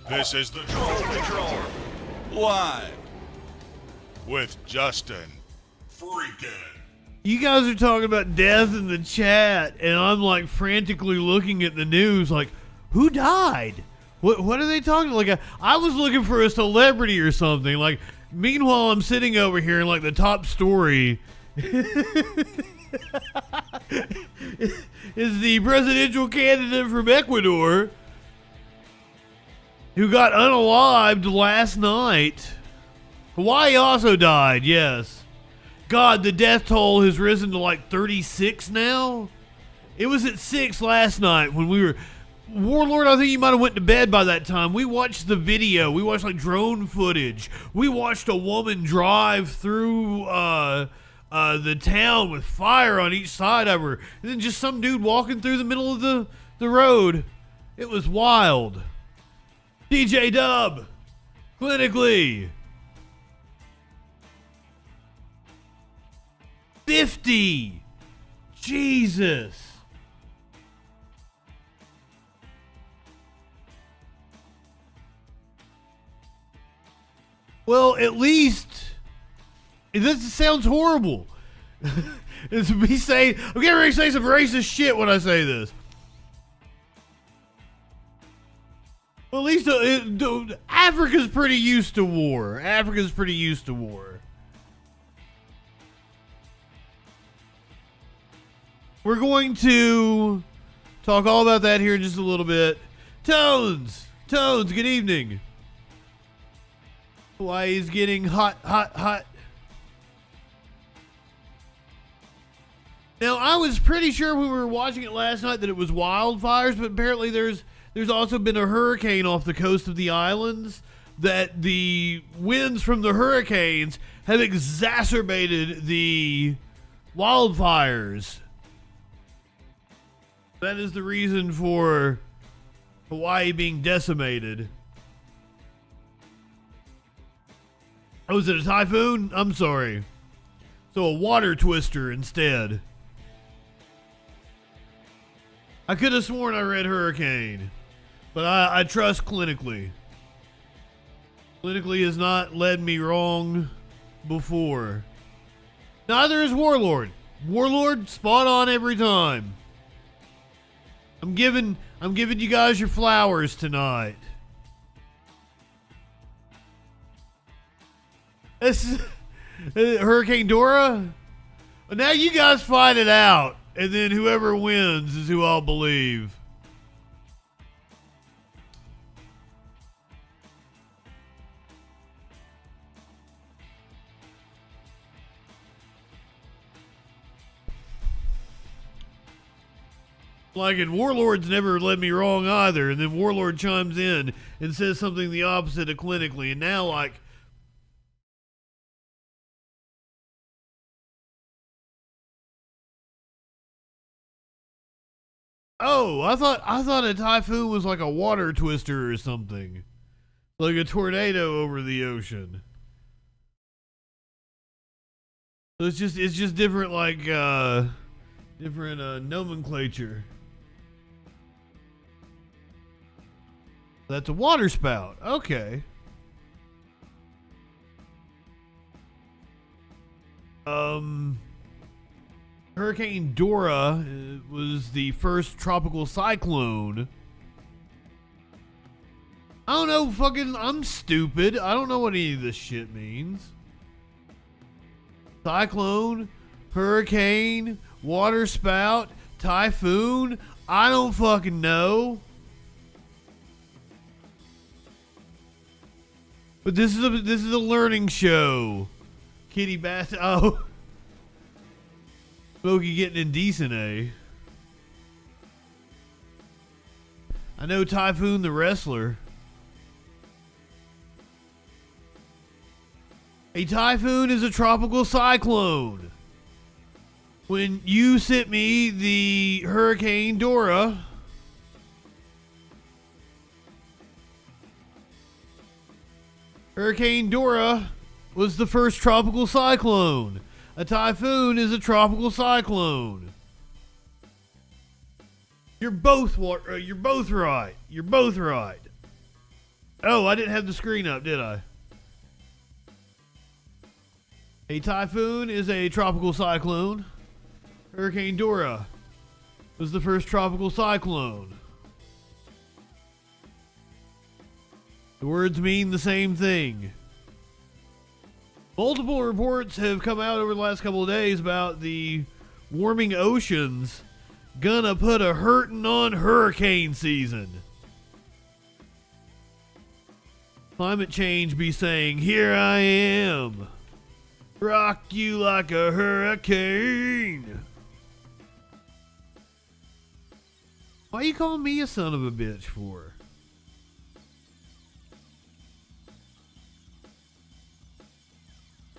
This is the Troll Patrol, live with Justin Freakin. You guys are talking about death in the chat, and I'm like frantically looking at the news, like, who died? What are they talking? Like, I was looking for a celebrity or something. Like, meanwhile, I'm sitting over here, and like the top story is the presidential candidate from Ecuador who got unalived last night. Hawaii also died, yes. God, the death toll has risen to like 36 now. It was at 6 last night when we were... Warlord, I think you might have went to bed by that time. We watched the video. We watched like drone footage. We watched a woman drive through the town with fire on each side of her. And then just some dude walking through the middle of the road. It was wild. DJ Dub, clinically. 50. Jesus. Well, at least this sounds horrible. It's me saying, I'm getting ready to say some racist shit when I say this. Well, at least Africa's pretty used to war. Africa's pretty used to war. We're going to talk all about that here in just a little bit. Tones, good evening. Hawaii's getting hot. Now, I was pretty sure when we were watching it last night that it was wildfires, but apparently there's also been a hurricane off the coast of the islands, that the winds from the hurricanes have exacerbated the wildfires. That is the reason for Hawaii being decimated. Oh, is it a typhoon? I'm sorry. So a water twister instead. I could have sworn I read hurricane, but I trust clinically. Clinically has not led me wrong before. Neither is Warlord. Warlord, spot on every time. I'm giving you guys your flowers tonight. This is Hurricane Dora. Well, now you guys fight it out, and then whoever wins is who I'll believe. Like, and Warlord's never led me wrong either, and then Warlord chimes in and says something the opposite of clinically, and now like, oh, I thought a typhoon was like a water twister or something, like a tornado over the ocean. So it's just different, like different nomenclature. That's a water spout. Okay. Hurricane Dora was the first tropical cyclone. I don't know, I'm stupid. I don't know what any of this shit means. Cyclone, hurricane, water spout, typhoon. I don't fucking know. But this is a learning show. Kitty Bath. Oh. Smokey getting indecent, eh? I know Typhoon the wrestler. A typhoon is a tropical cyclone. When you sent me the Hurricane Dora, Hurricane Dora was the first tropical cyclone. A typhoon is a tropical cyclone. You're both right. You're both right. Oh, I didn't have the screen up, did I? A typhoon is a tropical cyclone. Hurricane Dora was the first tropical cyclone. The words mean the same thing. Multiple reports have come out over the last couple of days about the warming oceans gonna put a hurtin' on hurricane season. Climate change be saying, here I am, rock you like a hurricane. Why you calling me a son of a bitch for?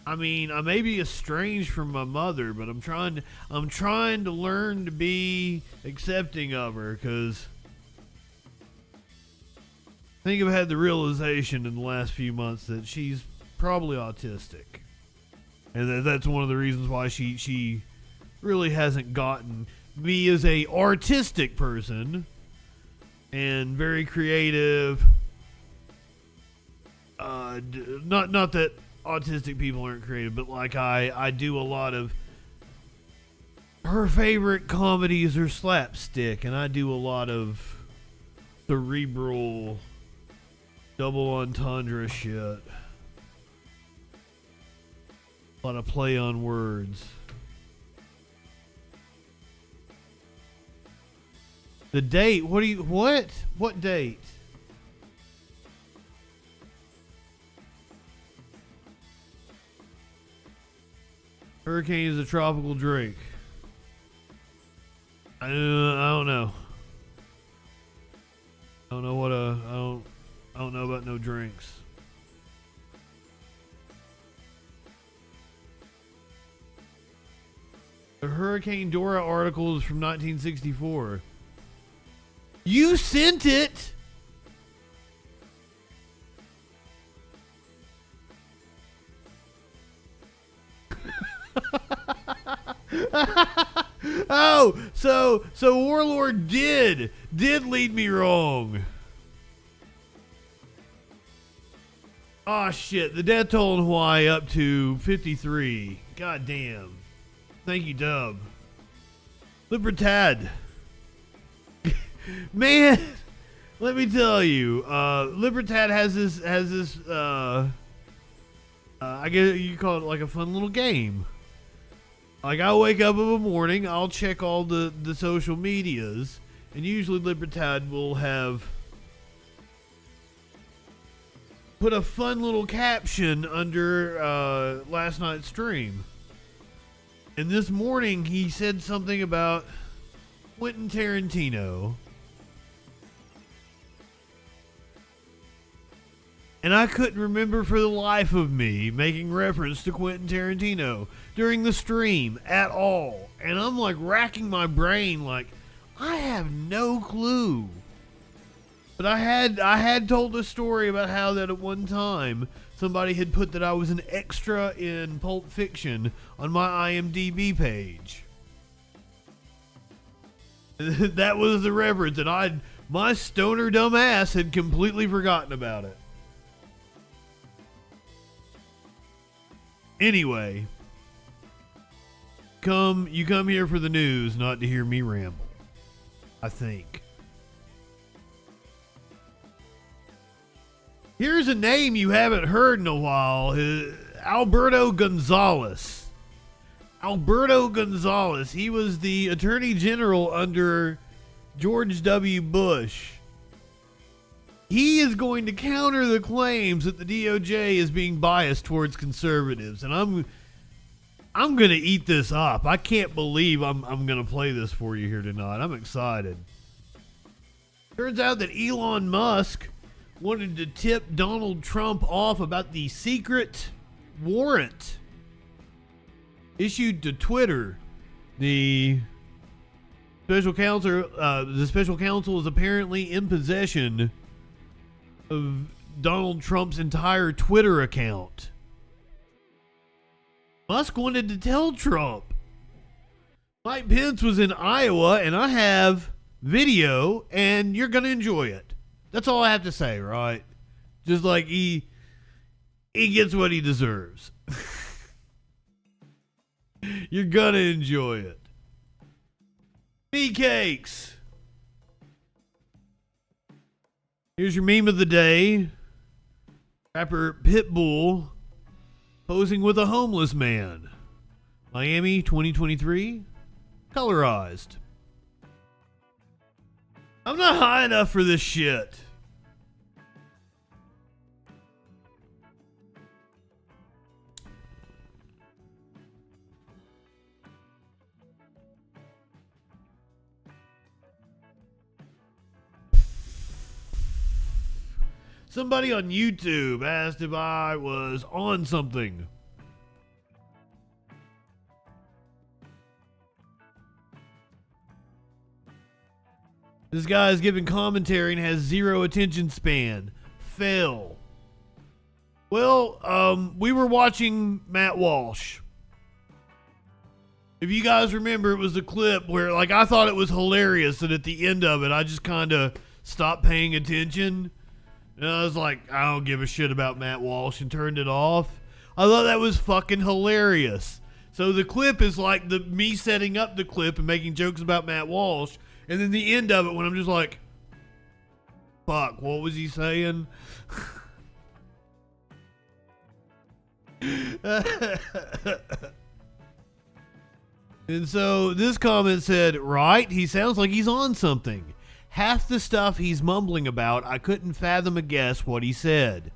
I mean, I may be estranged from my mother, but I'm trying to learn to be accepting of her, because I think I've had the realization in the last few months that she's probably autistic. And that's one of the reasons why she really hasn't gotten me as a artistic person and very creative. Not that autistic people aren't creative, but like I do a lot of her favorite comedies are slapstick, and I do a lot of cerebral double entendre shit. A lot of play on words. The date? What date? Hurricane is a tropical drink. I don't know. I don't know about no drinks. The Hurricane Dora article is from 1964. You sent it! Oh, so Warlord did lead me wrong. Oh shit, the death toll in Hawaii up to 53. God damn. Thank you, Dub. Libertad. Man, let me tell you, Libertad has this I guess you call it like a fun little game. Like, I'll wake up in the morning, I'll check all the social medias, and usually Libertad will have put a fun little caption under last night's stream. And this morning he said something about Quentin Tarantino. And I couldn't remember for the life of me making reference to Quentin Tarantino during the stream at all. And I'm like racking my brain like, I have no clue. But I had told a story about how that at one time somebody had put that I was an extra in Pulp Fiction on my IMDb page. That was the reference, and my stoner dumb ass had completely forgotten about it. Anyway, you come here for the news, not to hear me ramble. I think. Here's a name you haven't heard in a while. Alberto Gonzales. Alberto Gonzales. He was the Attorney General under George W. Bush. He is going to counter the claims that the DOJ is being biased towards conservatives. And I'm going to eat this up. I can't believe I'm going to play this for you here tonight. I'm excited. Turns out that Elon Musk wanted to tip Donald Trump off about the secret warrant issued to Twitter. The special counsel is apparently in possession of Donald Trump's entire Twitter account. Musk wanted to tell Trump. Mike Pence was in Iowa, and I have video, and you're going to enjoy it. That's all I have to say, right? Just like he gets what he deserves. You're gonna enjoy it. Me cakes. Here's your meme of the day. Rapper Pitbull posing with a homeless man. Miami 2023. Colorized. I'm not high enough for this shit. Somebody on YouTube asked if I was on something. This guy is giving commentary and has zero attention span. Fail. Well, we were watching Matt Walsh. If you guys remember, it was the clip where, like, I thought it was hilarious, and at the end of it, I just kind of stopped paying attention. And I was like, I don't give a shit about Matt Walsh, and turned it off. I thought that was fucking hilarious. So the clip is like me setting up the clip and making jokes about Matt Walsh. And then the end of it when I'm just like, fuck, what was he saying? And so this comment said, right, he sounds like he's on something. Half the stuff he's mumbling about, I couldn't fathom a guess what he said.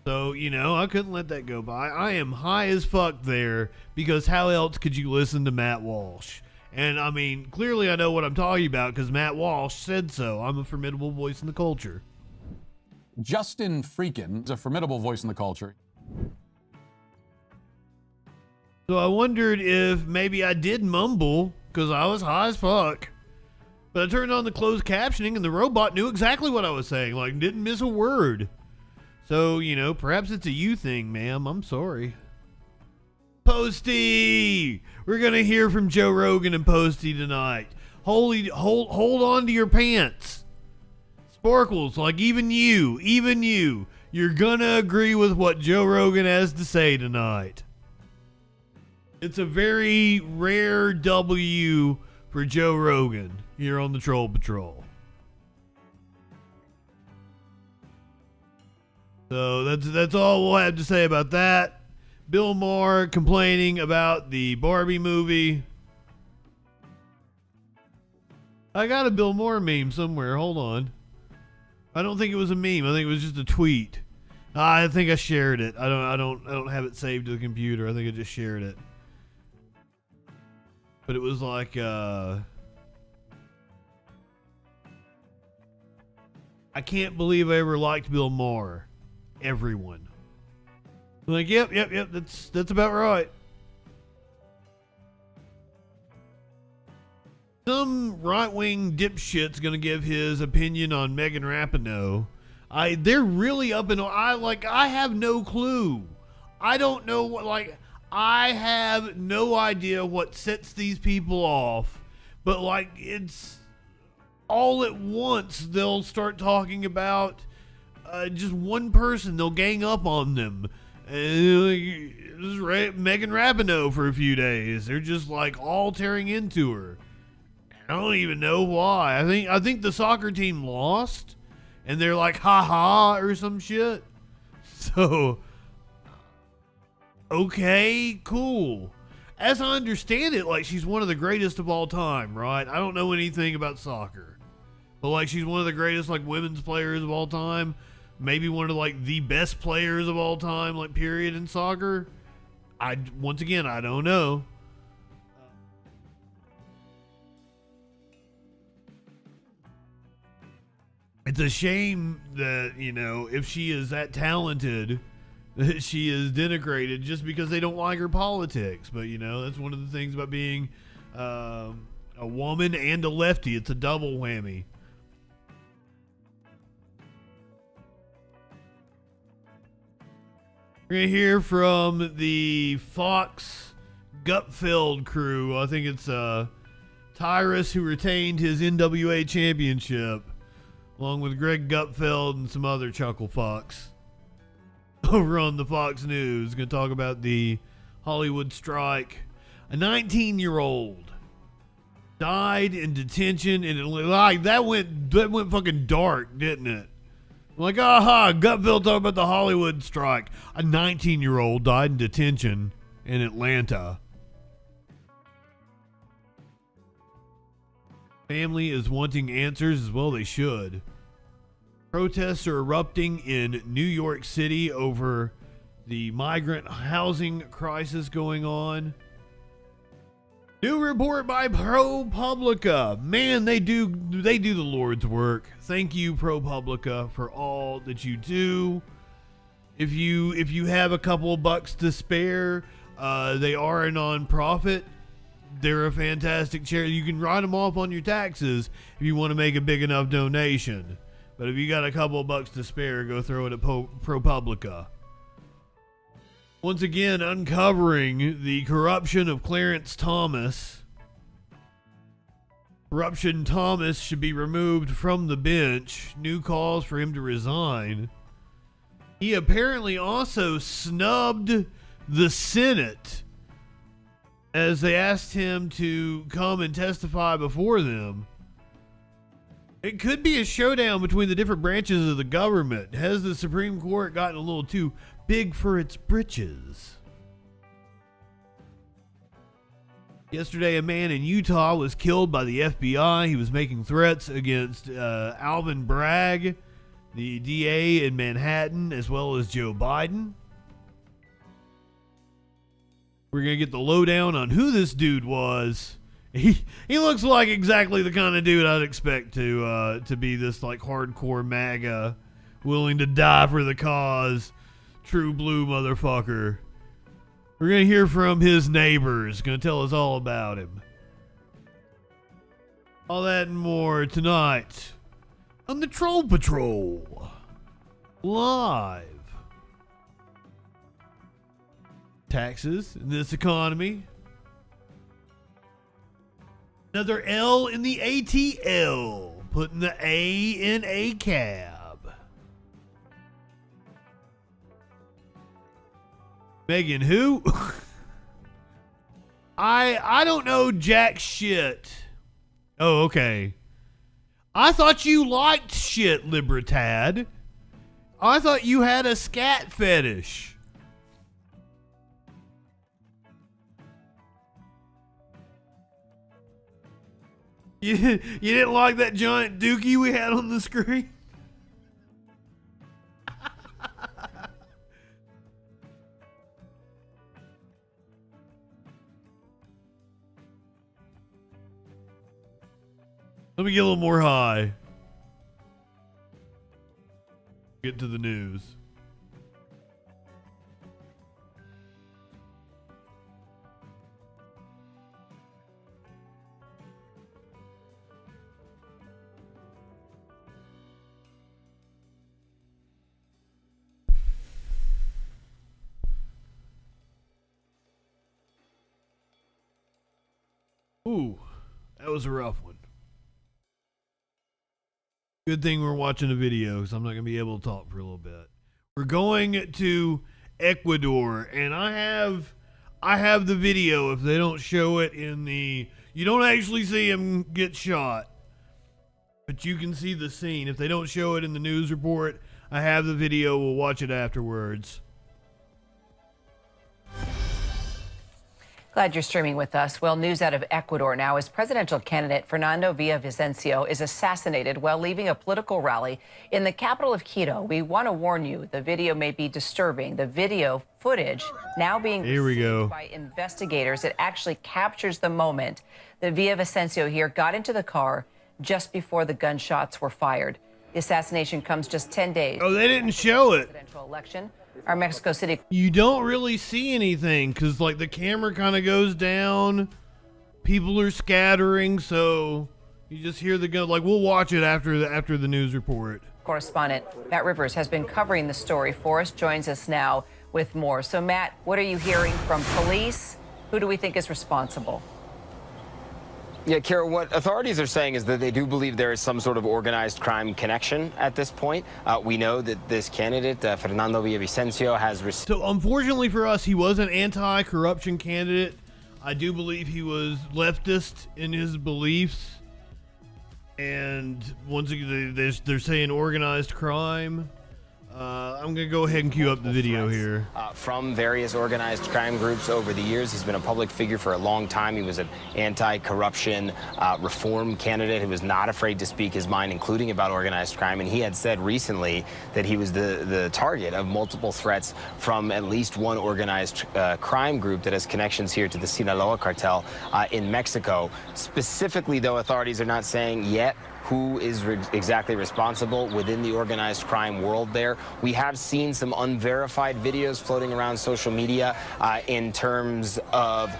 So, you know, I couldn't let that go by. I am high as fuck there, because how else could you listen to Matt Walsh? And, I mean, clearly I know what I'm talking about, because Matt Walsh said so. I'm a formidable voice in the culture. JustinFREAKIN is a formidable voice in the culture. So I wondered if maybe I did mumble, because I was high as fuck. But I turned on the closed captioning, and the robot knew exactly what I was saying. Like, didn't miss a word. So, you know, perhaps it's a you thing, ma'am. I'm sorry. Posty! We're going to hear from Joe Rogan and Posty tonight. Hold on to your pants. Sparkles, like even you, you're going to agree with what Joe Rogan has to say tonight. It's a very rare W for Joe Rogan here on the Troll Patrol. So that's all we'll have to say about that. Bill Maher complaining about the Barbie movie. I got a Bill Maher meme somewhere. Hold on. I don't think it was a meme. I think it was just a tweet. I think I shared it. I don't have it saved to the computer. I think I just shared it. But it was like I can't believe I ever liked Bill Maher. Everyone. I'm like, yep, that's about right. Some right-wing dipshit's gonna give his opinion on Megan Rapinoe. They're really up in, I have no clue. I don't know what, I have no idea what sets these people off, but it's all at once they'll start talking about just one person. They'll gang up on them. Megan Rapinoe for a few days. They're just all tearing into her. I don't even know why. I think the soccer team lost, and they're like, ha or some shit. So, okay, cool. As I understand it, she's one of the greatest of all time, right? I don't know anything about soccer, but she's one of the greatest women's players of all time. Maybe one of the best players of all time, period, in soccer. Once again, I don't know. It's a shame that, if she is that talented, that she is denigrated just because they don't like her politics. But, that's one of the things about being a woman and a lefty. It's a double whammy. We're going to hear from the Fox Gutfeld crew. I think it's Tyrus, who retained his NWA championship. along with Greg Gutfeld and some other chuckle fucks over on the Fox News. Going to talk about the Hollywood strike. A 19-year-old died in detention, and that went fucking dark, didn't it? Like, aha, Gutfeld talking about the Hollywood strike. A 19-year-old died in detention in Atlanta. Family is wanting answers, as well they should. Protests are erupting in New York City over the migrant housing crisis going on. New report by ProPublica. Man, they do the Lord's work. Thank you, ProPublica, for all that you do. If you have a couple of bucks to spare, they are a nonprofit. They're a fantastic charity. You can write them off on your taxes if you want to make a big enough donation. But if you got a couple of bucks to spare, go throw it at ProPublica. Once again, uncovering the corruption of Clarence Thomas. Corruption Thomas should be removed from the bench. New calls for him to resign. He apparently also snubbed the Senate as they asked him to come and testify before them. It could be a showdown between the different branches of the government. Has the Supreme Court gotten a little too big for its britches? Yesterday, a man in Utah was killed by the FBI. He was making threats against Alvin Bragg, the DA in Manhattan, as well as Joe Biden. We're going to get the lowdown on who this dude was. He looks like exactly the kind of dude I'd expect to be this like hardcore MAGA, willing to die for the cause, true blue motherfucker. We're going to hear from his neighbors, going to tell us all about him. All that and more tonight on the Troll Patrol. Live. Taxes in this economy. Another L in the ATL. Putting the A in ACAB. Megan who? I don't know jack shit. Oh, okay. I thought you liked shit, Libertad. I thought you had a scat fetish. You didn't like that giant dookie we had on the screen? Let me get a little more high. Get to the news. Ooh, that was a rough one. Good thing we're watching a video, because I'm not going to be able to talk for a little bit. We're going to Ecuador, and I have the video. If they don't show it in the... You don't actually see him get shot, but you can see the scene. If they don't show it in the news report, I have the video. We'll watch it afterwards. Glad you're streaming with us. Well, news out of Ecuador now as presidential candidate Fernando Villavicencio is assassinated while leaving a political rally in the capital of Quito. We want to warn you, the video may be disturbing. The video footage now being received by investigators. It actually captures the moment that Villavicencio here got into the car just before the gunshots were fired. The assassination comes just 10 days. Oh, they didn't show it. Presidential election. Our Mexico City. You don't really see anything because, like, the camera kind of goes down. People are scattering, so you just hear the gun. Like, we'll watch it after the news report. Correspondent Matt Rivers has been covering the story for us. Joins us now with more. So, Matt, what are you hearing from police? Who do we think is responsible? Yeah, Kara, what authorities are saying is that they do believe there is some sort of organized crime connection at this point. We know that this candidate, Fernando Villavicencio, has received... So unfortunately for us, he was an anti-corruption candidate. I do believe he was leftist in his beliefs. And once again, they're saying organized crime. I'm going to go ahead and cue up the video here. From various organized crime groups over the years. He's been a public figure for a long time. He was an anti-corruption reform candidate who was not afraid to speak his mind, including about organized crime. And he had said recently that he was the target of multiple threats from at least one organized crime group that has connections here to the Sinaloa cartel in Mexico. Specifically, though, authorities are not saying yet who is exactly responsible within the organized crime world there. We have seen some unverified videos floating around social media in terms of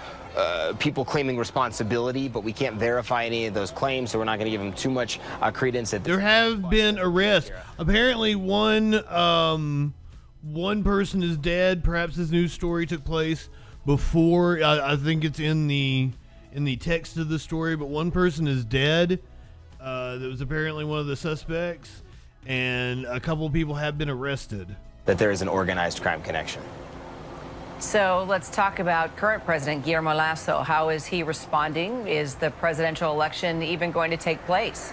people claiming responsibility, but we can't verify any of those claims, so we're not going to give them too much credence at this. There have been arrests. Apparently one person is dead. Perhaps this news story took place before. I think it's in the text of the story, but one person is dead. That was apparently one of the suspects, and a couple of people have been arrested. That there is an organized crime connection. So let's talk about current President Guillermo Lasso. How is he responding? Is the presidential election even going to take place?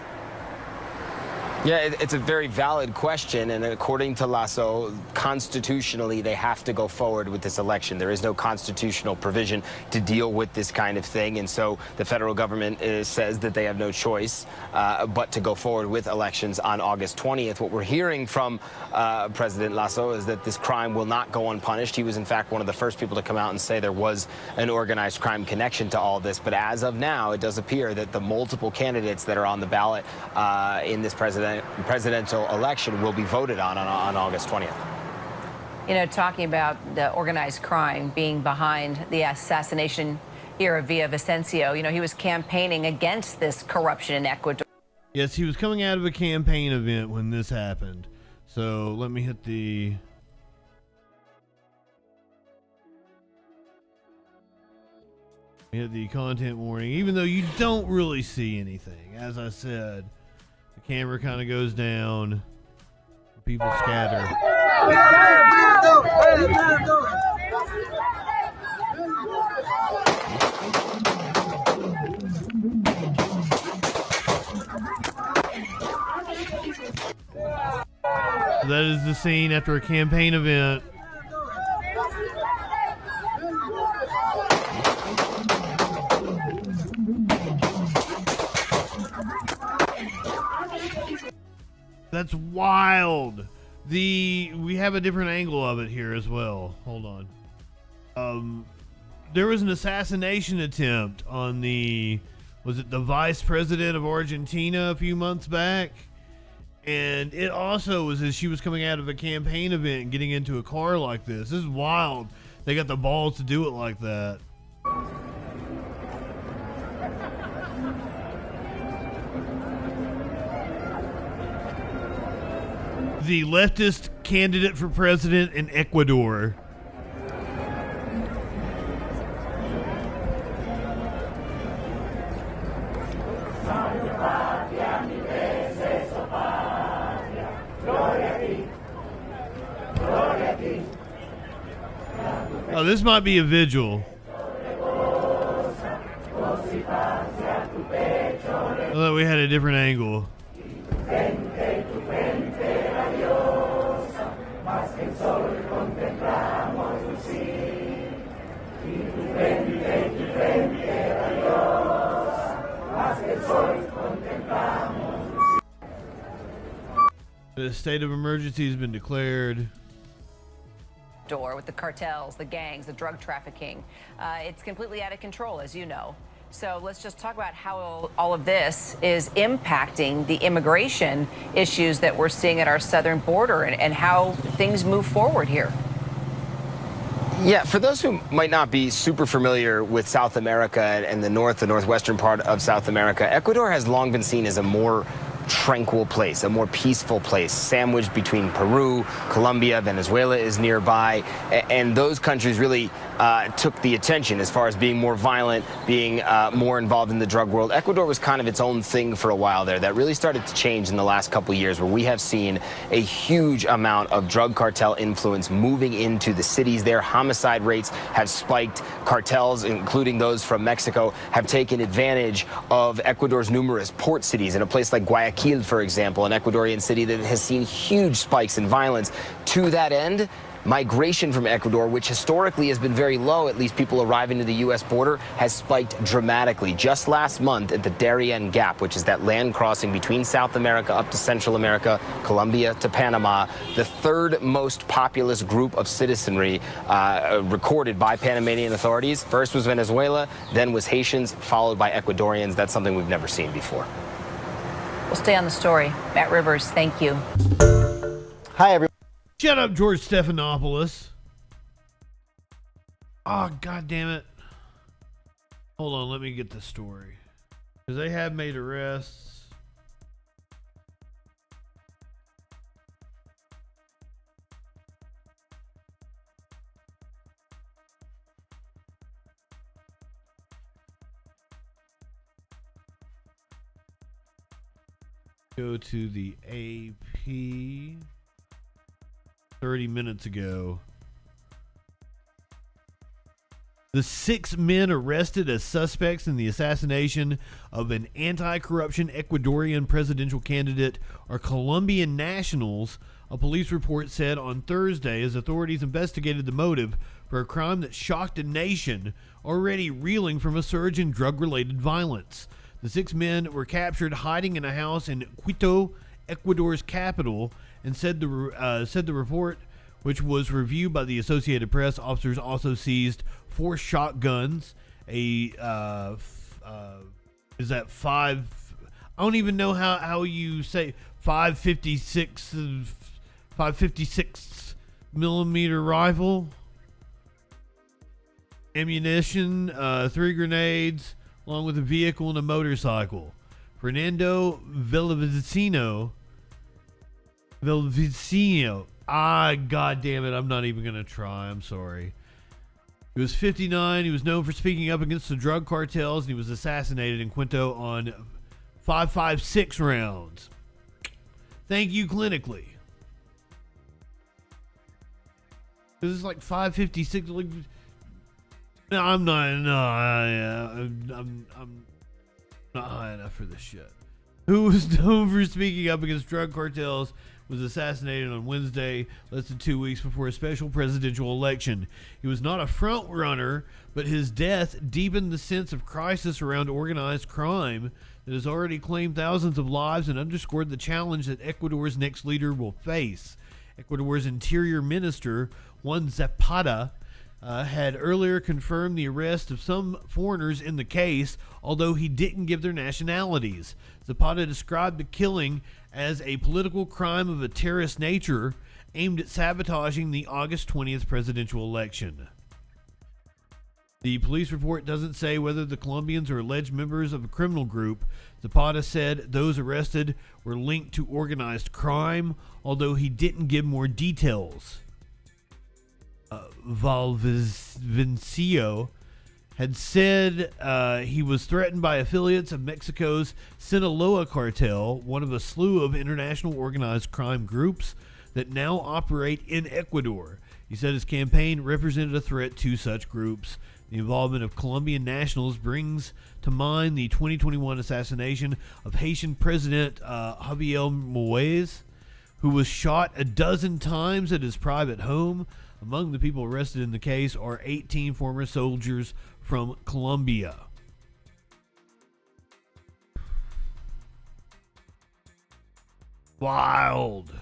Yeah, it's a very valid question, and according to Lasso, constitutionally, they have to go forward with this election. There is no constitutional provision to deal with this kind of thing, and so the federal government says that they have no choice but to go forward with elections on August 20th. What we're hearing from President Lasso is that this crime will not go unpunished. He was, in fact, one of the first people to come out and say there was an organized crime connection to all this, but as of now, it does appear that the multiple candidates that are on the ballot in this presidential election will be voted on August 20th. You know, talking about the organized crime being behind the assassination here of Villavicencio, you know, he was campaigning against this corruption in Ecuador. Yes, he was coming out of a campaign event when this happened. So let me hit the... content warning, even though you don't really see anything. As I said, the camera kind of goes down, people scatter. That is the scene after a campaign event. That's wild. We have a different angle of it here as well. Hold on. There was an assassination attempt on was it the vice president of Argentina a few months back? And it also was as she was coming out of a campaign event and getting into a car like this. This is wild. They got the balls to do it like that. The leftist candidate for president in Ecuador. Oh, this might be a vigil. I thought we had a different angle. The state of emergency has been declared. With the cartels, the gangs, the drug trafficking. It's completely out of control, as you know. So let's just talk about how all of this is impacting the immigration issues that we're seeing at our southern border and how things move forward here. Yeah, for those who might not be super familiar with South America and the northwestern part of South America, Ecuador has long been seen as a more tranquil place, a more peaceful place, sandwiched between Peru, Colombia, Venezuela is nearby, and those countries really took the attention as far as being more violent, being more involved in the drug world. Ecuador was kind of its own thing for a while there. That really started to change in the last couple years, where we have seen a huge amount of drug cartel influence moving into the cities there. Homicide rates have spiked. Cartels, including those from Mexico, have taken advantage of Ecuador's numerous port cities. In a place like Guayaquil, for example, an Ecuadorian city that has seen huge spikes in violence. To that end, migration from Ecuador, which historically has been very low, at least people arriving to the U.S. border, has spiked dramatically. Just last month at the Darien Gap, which is that land crossing between South America up to Central America, Colombia to Panama, the third most populous group of citizenry recorded by Panamanian authorities. First was Venezuela, then was Haitians, followed by Ecuadorians. That's something we've never seen before. We'll stay on the story. Matt Rivers, thank you. Hi, everyone. Shut up, George Stephanopoulos. Oh, God damn it. Hold on, let me get the story. Because they have made arrests. Go to the AP. 30 minutes ago. The 6 men arrested as suspects in the assassination of an anti-corruption Ecuadorian presidential candidate are Colombian nationals, a police report said on Thursday, as authorities investigated the motive for a crime that shocked a nation already reeling from a surge in drug-related violence. The 6 men were captured hiding in a house in Quito, Ecuador's capital, and said the report, which was reviewed by the Associated Press. Officers also seized 4 shotguns, is that 5? I don't even know how you say 556 millimeter rifle, ammunition, 3 grenades, along with a vehicle and a motorcycle. Fernando Villavicino. God damn it, I'm not even going to try. I'm sorry. He was 59. He was known for speaking up against the drug cartels, and he was assassinated in Quito on 5.56 rounds. Thank you, clinically. This is like 5.56. Like, no, I'm not. No, I'm not high enough for this shit. Who was known for speaking up against drug cartels, was assassinated on Wednesday, less than 2 weeks before a special presidential election. He was not a front runner, but his death deepened the sense of crisis around organized crime that has already claimed thousands of lives and underscored the challenge that Ecuador's next leader will face. Ecuador's interior minister, Juan Zapata, had earlier confirmed the arrest of some foreigners in the case, although he didn't give their nationalities. Zapata described the killing as a political crime of a terrorist nature aimed at sabotaging the August 20th presidential election. The police report doesn't say whether the Colombians are alleged members of a criminal group. Zapata said those arrested were linked to organized crime, although he didn't give more details. Valvicencio had said he was threatened by affiliates of Mexico's Sinaloa cartel, one of a slew of international organized crime groups that now operate in Ecuador. He said his campaign represented a threat to such groups. The involvement of Colombian nationals brings to mind the 2021 assassination of Haitian President Javier Moïse, who was shot a dozen times at his private home. Among the people arrested in the case are 18 former soldiers from Colombia. Wild.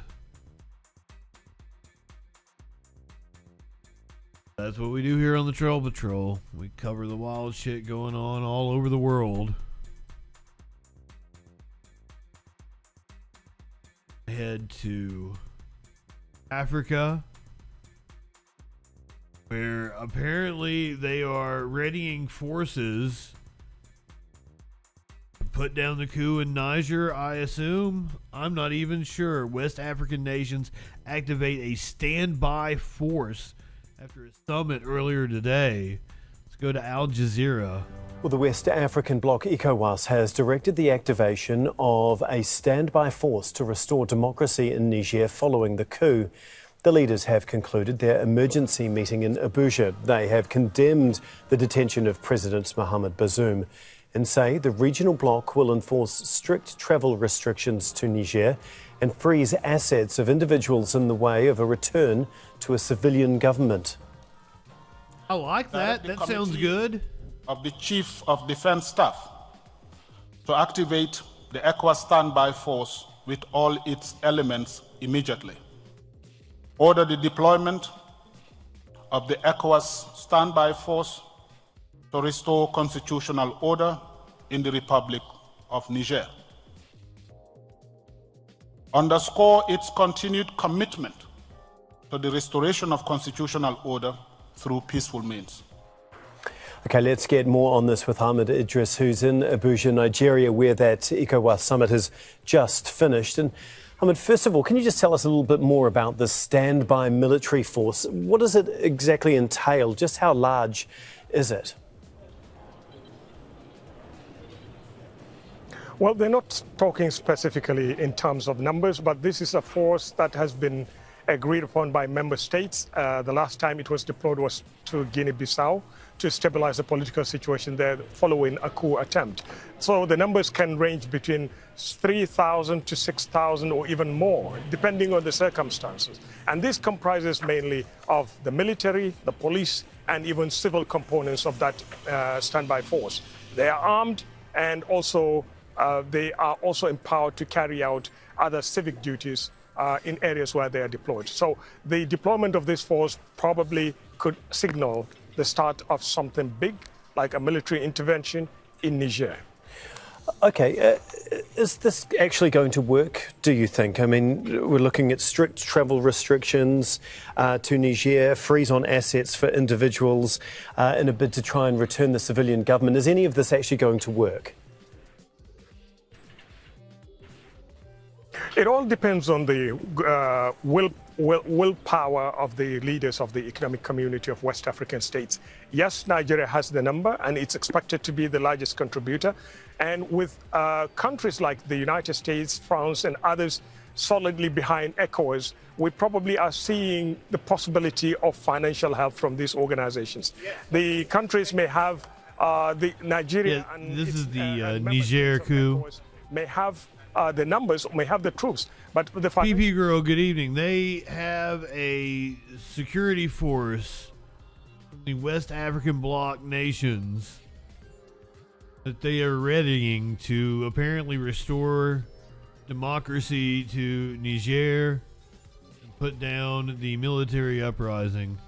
That's what we do here on the Trail Patrol. We cover the wild shit going on all over the world. Head to Africa, where apparently they are readying forces to put down the coup in Niger, I assume? I'm not even sure. West African nations activate a standby force after a summit earlier today. Let's go to Al Jazeera. Well, the West African bloc ECOWAS has directed the activation of a standby force to restore democracy in Niger following the coup. The leaders have concluded their emergency meeting in Abuja. They have condemned the detention of President Mohamed Bazoum and say the regional bloc will enforce strict travel restrictions to Niger and freeze assets of individuals in the way of a return to a civilian government. I like that. That sounds good. Of the Chief of Defense Staff to activate the ECOWAS standby force with all its elements immediately. Order the deployment of the ECOWAS standby force to restore constitutional order in the Republic of Niger. Underscore its continued commitment to the restoration of constitutional order through peaceful means. Okay, let's get more on this with Ahmed Idris, who's in Abuja, Nigeria, where that ECOWAS summit has just finished. And Ahmed, first of all, can you just tell us a little bit more about this standby military force? What does it exactly entail? Just how large is it? Well, they're not talking specifically in terms of numbers, but this is a force that has been agreed upon by member states. The last time it was deployed was to Guinea-Bissau to stabilize the political situation there following a coup attempt. So the numbers can range between 3,000 to 6,000 or even more, depending on the circumstances. And this comprises mainly of the military, the police, and even civil components of that standby force. They are armed, and also they are also empowered to carry out other civic duties in areas where they are deployed. So the deployment of this force probably could signal the start of something big, like a military intervention in Niger. Okay, is this actually going to work, do you think? I mean, we're looking at strict travel restrictions to Niger, freeze on assets for individuals in a bid to try and return the civilian government. Is any of this actually going to work? It all depends on the willpower of the leaders of the economic community of West African states. Yes, Nigeria has the number, and it's expected to be the largest contributor. And with countries like the United States, France, and others solidly behind ECOWAS, we probably are seeing the possibility of financial help from these organizations. The countries may have the Nigeria and this is the and Niger coup. May have the numbers, may have the troops, but the PP Girl, good evening. They have a security force from the West African bloc nations that they are readying to apparently restore democracy to Niger and put down the military uprising.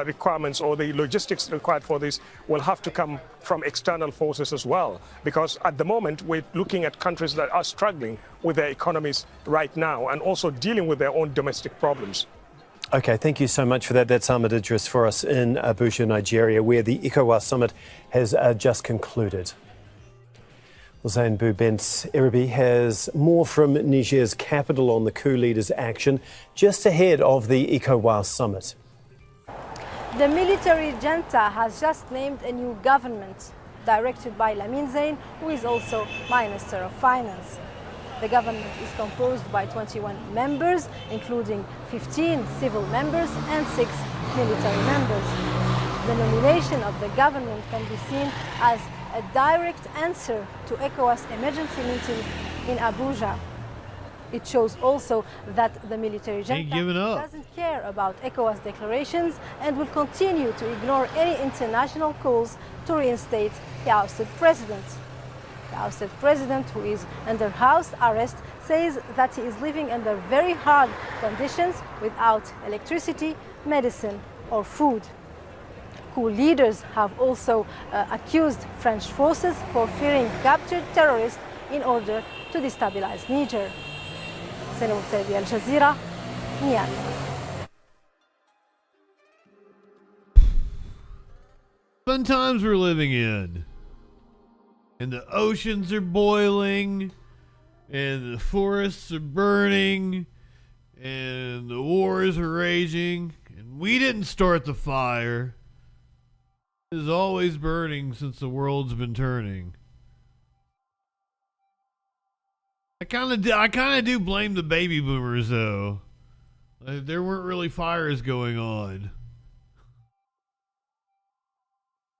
Requirements or the logistics required for this will have to come from external forces as well, because at the moment we're looking at countries that are struggling with their economies right now and also dealing with their own domestic problems. Okay, thank you so much for that. That's Ahmed Idris for us in Abuja, Nigeria, where the ECOWAS summit has just concluded. Well, Zain Boubens Iribi has more from Niger's capital on the coup leaders' action just ahead of the ECOWAS summit. The military junta has just named a new government, directed by Lamine Zain, who is also Minister of Finance. The government is composed by 21 members, including 15 civil members and 6 military members. The nomination of the government can be seen as a direct answer to ECOWAS emergency meeting in Abuja. It shows also that the military junta doesn't care about ECOWAS declarations and will continue to ignore any international calls to reinstate the ousted president. The ousted president, who is under house arrest, says that he is living under very hard conditions without electricity, medicine or food. Coup leaders have also accused French forces for fearing captured terrorists in order to destabilize Niger. Senator Tabi Al Jazeera, Niamey. Fun times we're living in. And the oceans are boiling, and the forests are burning, and the wars are raging, and we didn't start the fire. It is always burning since the world's been turning. I kind of do blame the baby boomers though. There weren't really fires going on.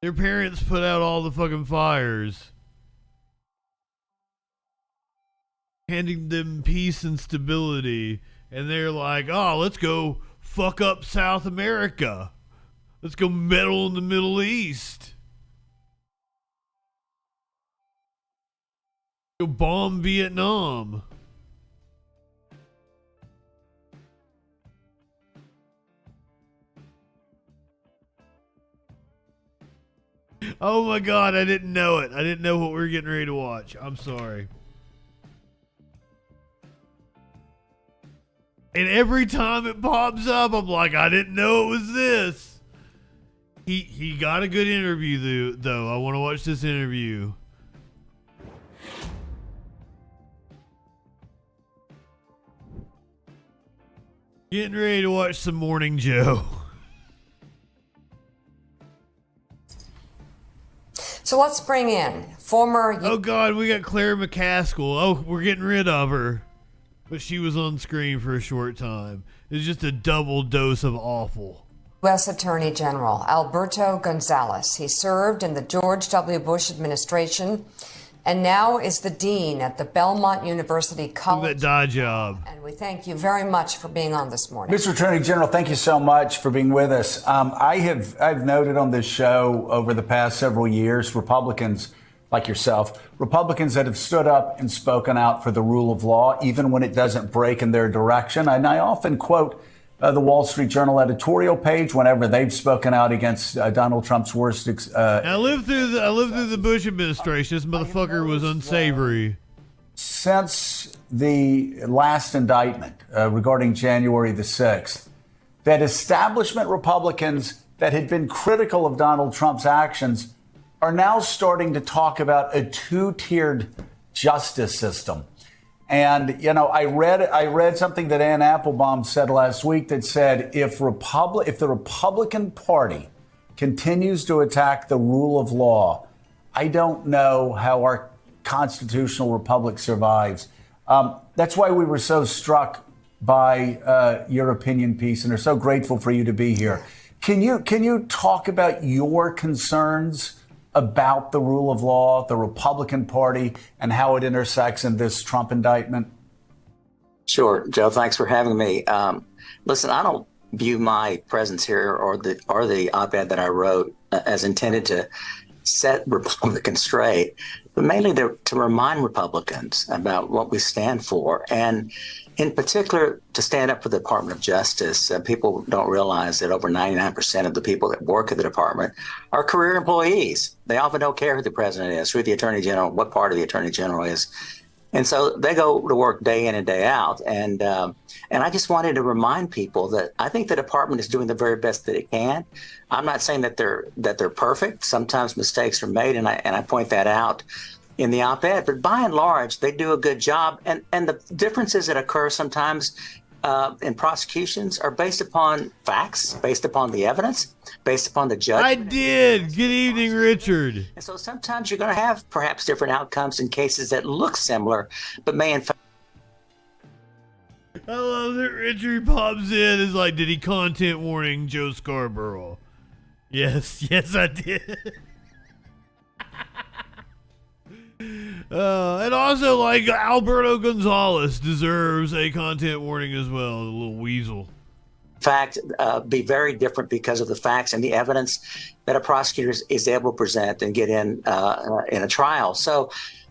Their parents put out all the fucking fires, handing them peace and stability, and they're like, oh, let's go fuck up South America. Let's go meddle in the Middle East. Go bomb Vietnam. Oh my God, I didn't know it. I didn't know what we were getting ready to watch. I'm sorry. And every time it pops up, I'm like, I didn't know it was this. He got a good interview though. I want to watch this interview. Getting ready to watch some Morning Joe. So let's bring in former... Oh God, we got Claire McCaskill. Oh, we're getting rid of her. But she was on screen for a short time. It's just a double dose of awful. U.S. Attorney General Alberto Gonzales. He served in the George W. Bush administration and now is the dean at the Belmont University College. That dye job. And we thank you very much for being on this morning. Mr. Attorney General, thank you so much for being with us. I've noted on this show over the past several years, Republicans like yourself, Republicans that have stood up and spoken out for the rule of law, even when it doesn't break in their direction. And I often quote the Wall Street Journal editorial page whenever they've spoken out against Donald Trump's worst. I lived through the Bush administration. This motherfucker was unsavory. Since the last indictment regarding January the 6th, that establishment Republicans that had been critical of Donald Trump's actions are now starting to talk about a two-tiered justice system. And, you know, I read something that Ann Applebaum said last week that said if the Republican Party continues to attack the rule of law, I don't know how our constitutional republic survives. That's why we were so struck by your opinion piece and are so grateful for you to be here. Can you talk about your concerns about the rule of law, the Republican Party, and how it intersects in this Trump indictment? Sure, Joe. Thanks for having me. Listen, I don't view my presence here or the op-ed that I wrote as intended to set Republicans straight, but mainly to remind Republicans about what we stand for, and in particular to stand up for the Department of Justice. People don't realize that over 99% of the people that work at the department are career employees. They often don't care who the president is, who the attorney general, what part of the attorney general is. And so they go to work day in and day out. And I just wanted to remind people that I think the department is doing the very best that it can. I'm not saying that they're perfect. Sometimes mistakes are made, and I point that out in the op-ed. But by and large, they do a good job. And the differences that occur sometimes in prosecutions are based upon facts, based upon the evidence, based upon the judge. I did. Good evening, Richard. And so sometimes you're going to have perhaps different outcomes in cases that look similar, but may in fact. I love that Richard pops in is like, did he content warning Joe Scarborough? Yes, I did. And also, like, Alberto Gonzales deserves a content warning as well, the little weasel. In fact, be very different because of the facts and the evidence that a prosecutor is able to present and get in a trial. So,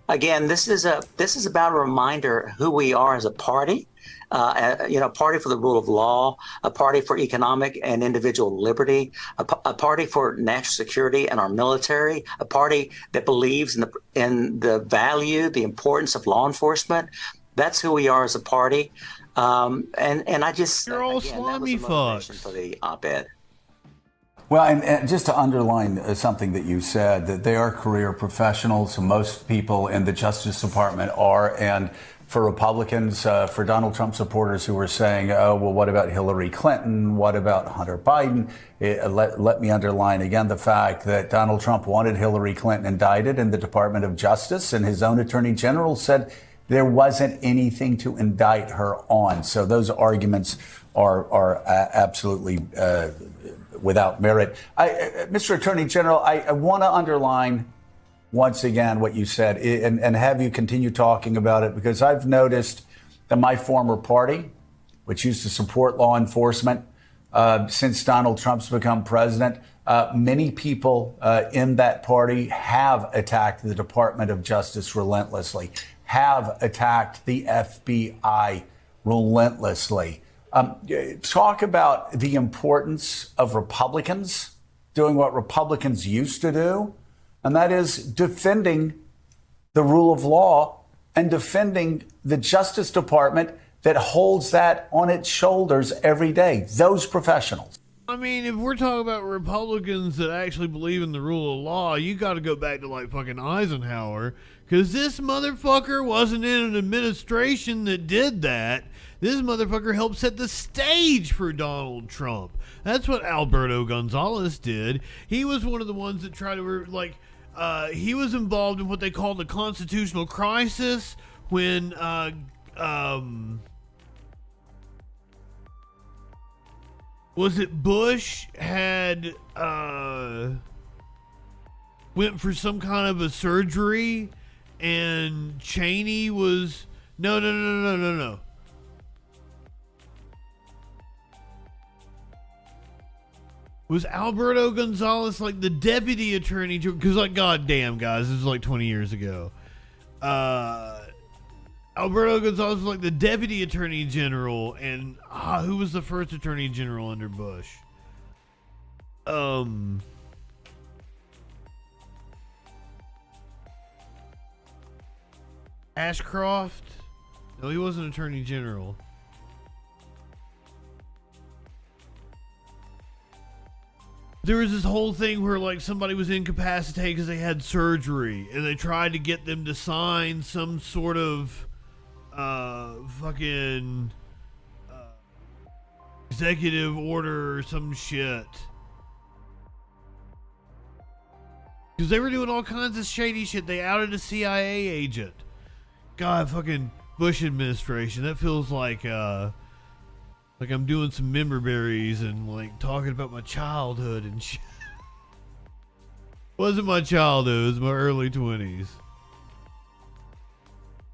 again, this is about a reminder who we are as a party. A party for the rule of law, a party for economic and individual liberty, a party for national security and our military, a party that believes in the value, the importance of law enforcement. That's who we are as a party. And I just, you're all slimy fucks for the op-ed. Well, and just to underline something that you said, that they are career professionals. Most people in the Justice Department are. And for Republicans, for Donald Trump supporters who are saying, oh, well, what about Hillary Clinton? What about Hunter Biden? Let me underline again the fact that Donald Trump wanted Hillary Clinton indicted in the Department of Justice, and his own attorney general said there wasn't anything to indict her on. So those arguments are absolutely without merit. Mr. Attorney General, I want to underline once again what you said and have you continue talking about it, because I've noticed that my former party, which used to support law enforcement since Donald Trump's become president, many people in that party have attacked the Department of Justice relentlessly, have attacked the FBI relentlessly. Talk about the importance of Republicans doing what Republicans used to do, and that is defending the rule of law and defending the Justice Department that holds that on its shoulders every day, those professionals. I mean, if we're talking about Republicans that actually believe in the rule of law, you got to go back to like fucking Eisenhower, because this motherfucker wasn't in an administration that did that. This motherfucker helped set the stage for Donald Trump. That's what Alberto Gonzales did. He was one of the ones that tried to, he was involved in what they called the constitutional crisis when, was it Bush had, went for some kind of a surgery and Cheney was, no. Was Alberto Gonzales like the deputy attorney? Because, like, goddamn, guys, this is like 20 years ago. Alberto Gonzales was like the deputy attorney general, and who was the first attorney general under Bush? Ashcroft? No, he wasn't attorney general. There was this whole thing where, like, somebody was incapacitated because they had surgery, and they tried to get them to sign some sort of fucking executive order or some shit. Because they were doing all kinds of shady shit. They outed a CIA agent. God, fucking Bush administration. That feels like I'm doing some member berries and like talking about my childhood and shit. Wasn't my childhood, it was my early 20s.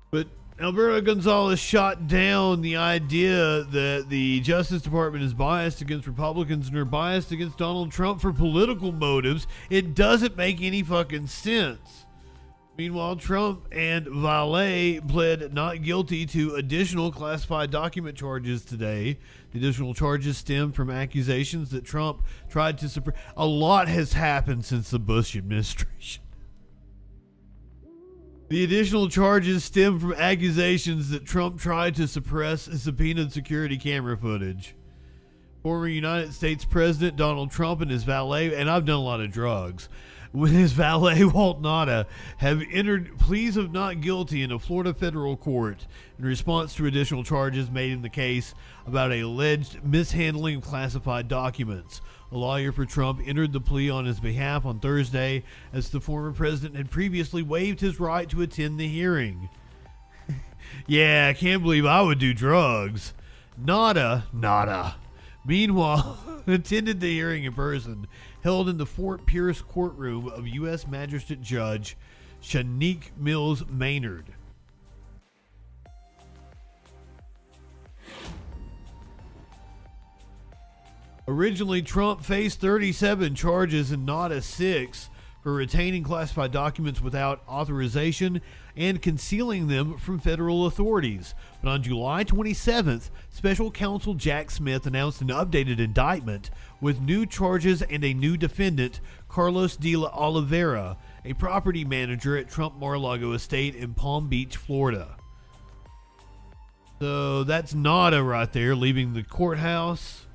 But Alberto Gonzales shot down the idea that the Justice Department is biased against Republicans and are biased against Donald Trump for political motives. It doesn't make any fucking sense. Meanwhile, Trump and Valet pled not guilty to additional classified document charges today. The additional charges stem from accusations that Trump tried to suppress. A lot has happened since the Bush administration. The additional charges stem from accusations that Trump tried to suppress subpoenaed security camera footage. Former United States President Donald Trump and his valet, and I've done a lot of drugs, with his valet Walt Nauta, have entered pleas of not guilty in a Florida federal court in response to additional charges made in the case about an alleged mishandling of classified documents. A lawyer for Trump entered the plea on his behalf on Thursday, as the former president had previously waived his right to attend the hearing. Yeah, I can't believe I would do drugs. Nada. Meanwhile, attended the hearing in person, held in the Fort Pierce courtroom of U.S. Magistrate Judge Shanique Mills Maynard. Originally, Trump faced 37 charges and not a 6 for retaining classified documents without authorization and concealing them from federal authorities. But on July 27th, Special Counsel Jack Smith announced an updated indictment with new charges and a new defendant, Carlos de la Oliveira, a property manager at Trump Mar-a-Lago estate in Palm Beach, Florida. So that's Nada right there, leaving the courthouse.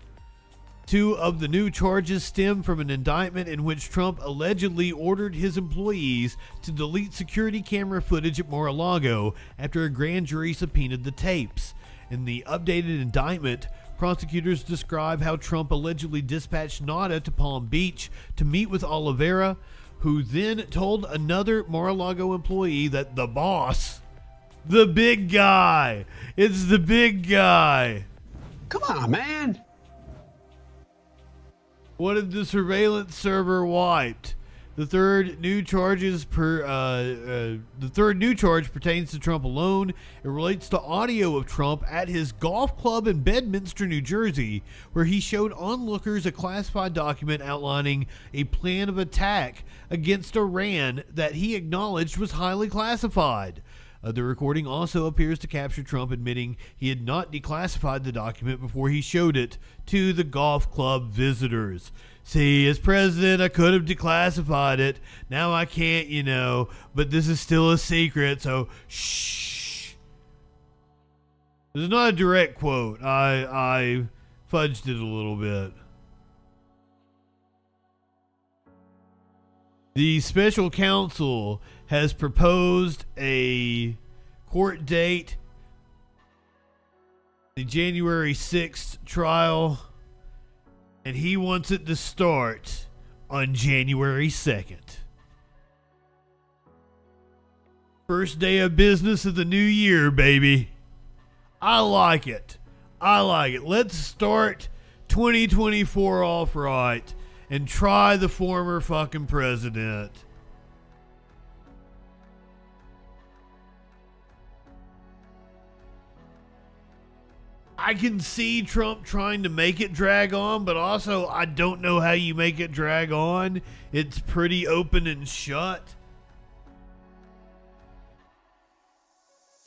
Two of the new charges stem from an indictment in which Trump allegedly ordered his employees to delete security camera footage at Mar-a-Lago after a grand jury subpoenaed the tapes. In the updated indictment, prosecutors describe how Trump allegedly dispatched Nada to Palm Beach to meet with Oliveira, who then told another Mar-a-Lago employee that the boss, the big guy, it's the big guy. Come on, man. Wanted the surveillance server wiped. The third new charge pertains to Trump alone. It relates to audio of Trump at his golf club in Bedminster, New Jersey, where he showed onlookers a classified document outlining a plan of attack against Iran that he acknowledged was highly classified. The recording also appears to capture Trump admitting he had not declassified the document before he showed it to the golf club visitors. See, as president, I could have declassified it. Now I can't, but this is still a secret, so shh. This is not a direct quote. I fudged it a little bit. The special counsel has proposed a court date, the January 6th trial, and he wants it to start on January 2nd. First day of business of the new year, baby. I like it. Let's start 2024 off right and try the former fucking president. I can see Trump trying to make it drag on, but also I don't know how you make it drag on. It's pretty open and shut.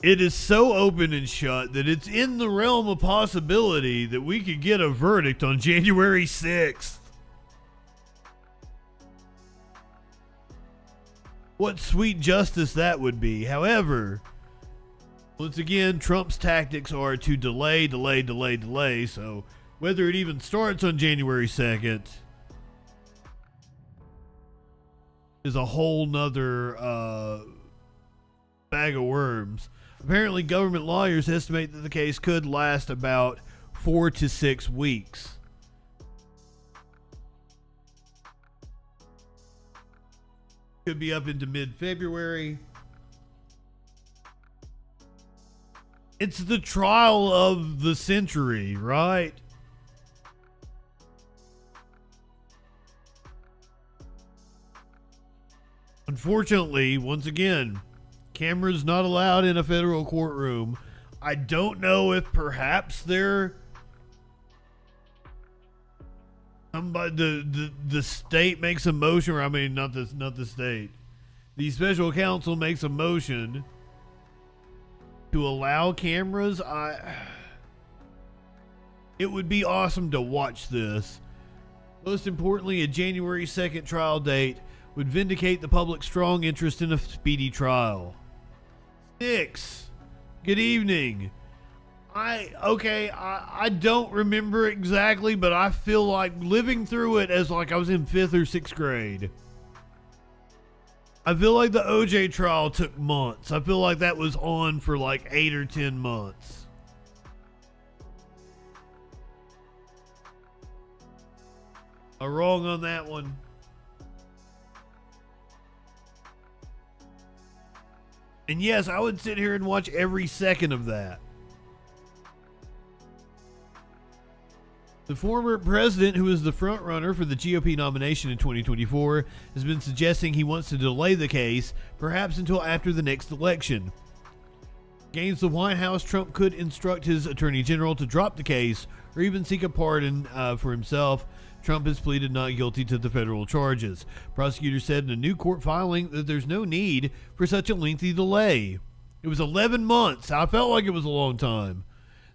It is so open and shut that it's in the realm of possibility that we could get a verdict on January 6th. What sweet justice that would be. However, once again, Trump's tactics are to delay, so whether it even starts on January 2nd is a whole nother bag of worms. Apparently, government lawyers estimate that the case could last about 4 to 6 weeks. Could be up into mid-February. It's the trial of the century, right? Unfortunately, once again, cameras not allowed in a federal courtroom. I don't know if perhaps they're somebody, the state makes a motion, or I mean not the state. The special counsel makes a motion to allow cameras. It would be awesome to watch this. Most importantly, a January 2nd trial date would vindicate the public's strong interest in a speedy trial. Nix, good evening. I don't remember exactly, but I feel like living through it as like I was in 5th or 6th grade. I feel like the OJ trial took months. I feel like that was on for like 8 or 10 months. Am I wrong on that one? And yes, I would sit here and watch every second of that. The former president, who is the front runner for the GOP nomination in 2024, has been suggesting he wants to delay the case, perhaps until after the next election. Gains the White House, Trump could instruct his attorney general to drop the case or even seek a pardon for himself. Trump has pleaded not guilty to the federal charges. Prosecutors said in a new court filing that there's no need for such a lengthy delay. It was 11 months. I felt like it was a long time.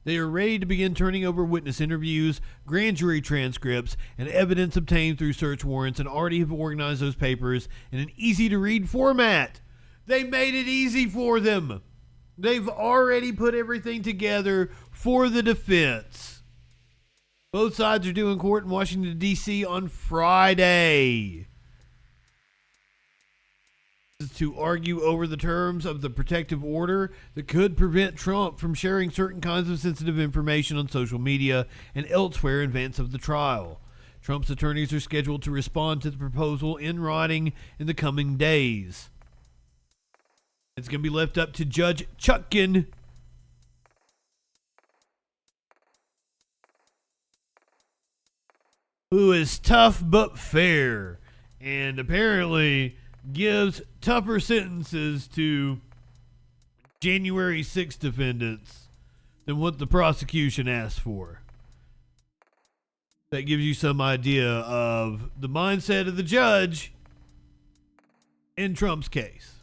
They are ready to begin turning over witness interviews, grand jury transcripts, and evidence obtained through search warrants, and already have organized those papers in an easy-to-read format. They made it easy for them. They've already put everything together for the defense. Both sides are due in court in Washington, D.C. on Friday. This is to argue over the terms of the protective order that could prevent Trump from sharing certain kinds of sensitive information on social media and elsewhere in advance of the trial. Trump's attorneys are scheduled to respond to the proposal in writing in the coming days. It's going to be left up to Judge Chutkin, who is tough but fair, and apparently gives tougher sentences to January 6th defendants than what the prosecution asked for. That gives you some idea of the mindset of the judge in Trump's case.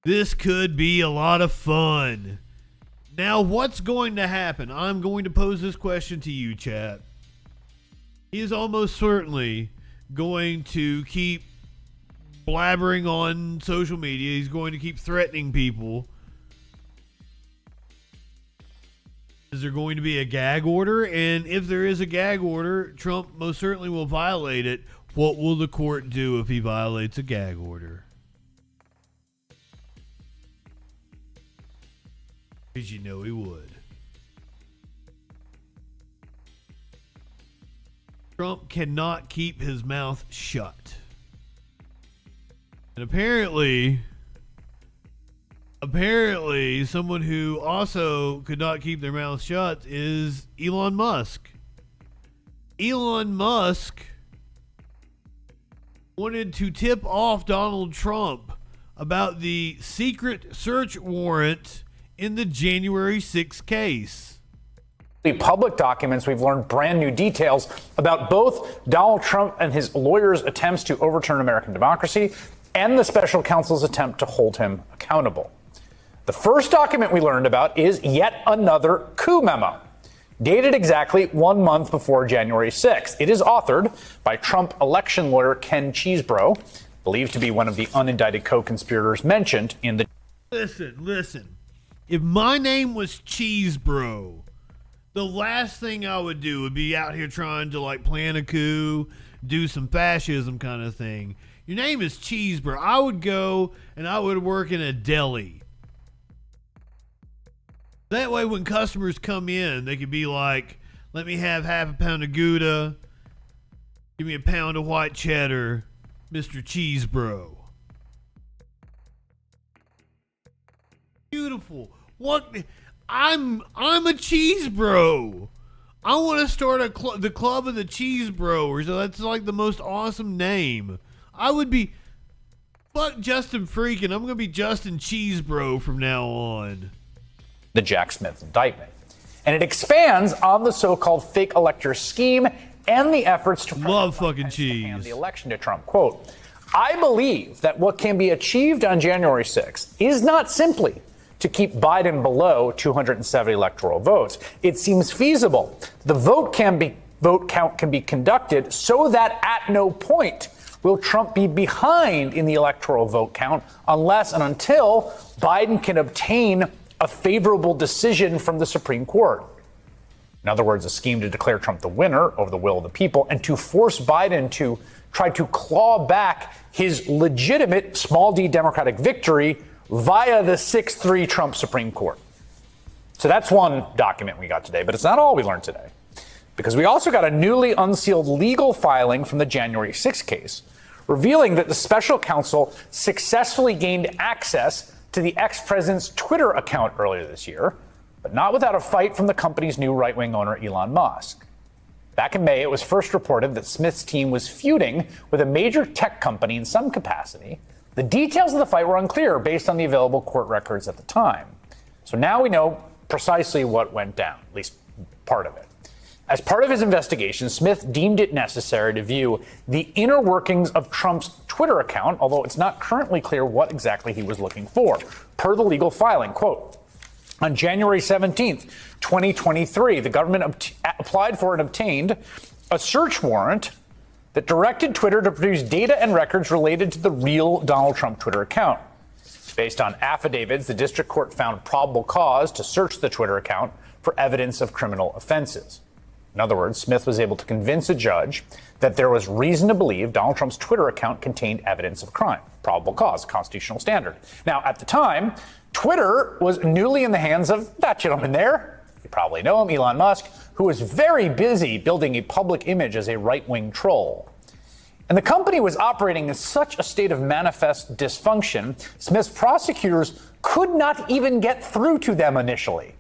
This could be a lot of fun. Now, what's going to happen? I'm going to pose this question to you, chat. He is almost certainly going to keep blabbering on social media. He's going to keep threatening people. Is there going to be a gag order? And if there is a gag order, Trump most certainly will violate it. What will the court do if he violates a gag order? Because you know he would. Trump cannot keep his mouth shut. And apparently, someone who also could not keep their mouth shut is Elon Musk. Elon Musk wanted to tip off Donald Trump about the secret search warrant in the January 6th case. The public documents, we've learned brand new details about both Donald Trump and his lawyers' attempts to overturn American democracy and the special counsel's attempt to hold him accountable. The first document we learned about is yet another coup memo, dated exactly 1 month before January 6th. It is authored by Trump election lawyer Ken Cheesebro, believed to be one of the unindicted co-conspirators mentioned in the... Listen. If my name was Cheesebro, the last thing I would do would be out here trying to like plan a coup, do some fascism kind of thing. Your name is Cheesebro. I would go and I would work in a deli. That way when customers come in, they could be like, let me have half a pound of Gouda, give me a pound of white cheddar, Mr. Cheesebro. Beautiful. What? I'm a cheese bro. I want to start the club of the cheese browers. That's like the most awesome name. I would be fuck JustinFREAKIN. I'm gonna be Justin Cheesebro from now on. The Jack Smith indictment, and it expands on the so-called fake elector scheme and the efforts to love fucking cheese hand the election to Trump. Quote: I believe that what can be achieved on January 6th is not simply to keep Biden below 270 electoral votes. It seems feasible. The vote count can be conducted so that at no point will Trump be behind in the electoral vote count unless and until Biden can obtain a favorable decision from the Supreme Court. In other words, a scheme to declare Trump the winner over the will of the people and to force Biden to try to claw back his legitimate small d Democratic victory via the 6-3 Trump Supreme Court. So that's one document we got today, but it's not all we learned today, because we also got a newly unsealed legal filing from the January 6th case, revealing that the special counsel successfully gained access to the ex-president's Twitter account earlier this year, but not without a fight from the company's new right-wing owner, Elon Musk. Back in May, it was first reported that Smith's team was feuding with a major tech company in some capacity. The details of the fight were unclear based on the available court records at the time. So now we know precisely what went down, at least part of it. As part of his investigation, Smith deemed it necessary to view the inner workings of Trump's Twitter account, although it's not currently clear what exactly he was looking for. Per the legal filing, quote, on January 17th, 2023, the government applied for and obtained a search warrant that directed Twitter to produce data and records related to the real Donald Trump Twitter account. Based on affidavits, the district court found probable cause to search the Twitter account for evidence of criminal offenses. In other words, Smith was able to convince a judge that there was reason to believe Donald Trump's Twitter account contained evidence of crime. Probable cause, constitutional standard. Now, at the time, Twitter was newly in the hands of that gentleman there. You probably know him, Elon Musk, who was very busy building a public image as a right-wing troll. And the company was operating in such a state of manifest dysfunction, Smith's prosecutors could not even get through to them initially.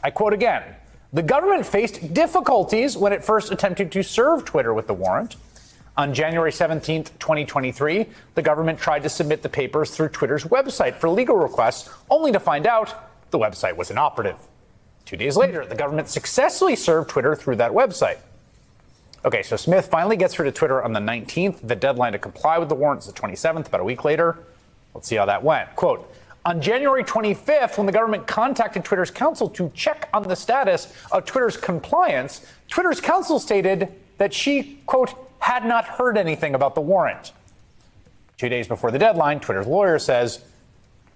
I quote again, "The government faced difficulties when it first attempted to serve Twitter with the warrant. On January 17th, 2023, the government tried to submit the papers through Twitter's website for legal requests, only to find out the website was inoperative. 2 days later, the government successfully served Twitter through that website." Okay, so Smith finally gets through to Twitter on the 19th. The deadline to comply with the warrant is the 27th, about a week later. Let's see how that went. Quote, "On January 25th, when the government contacted Twitter's counsel to check on the status of Twitter's compliance, Twitter's counsel stated that she, quote, had not heard anything about the warrant. 2 days before the deadline, Twitter's lawyer says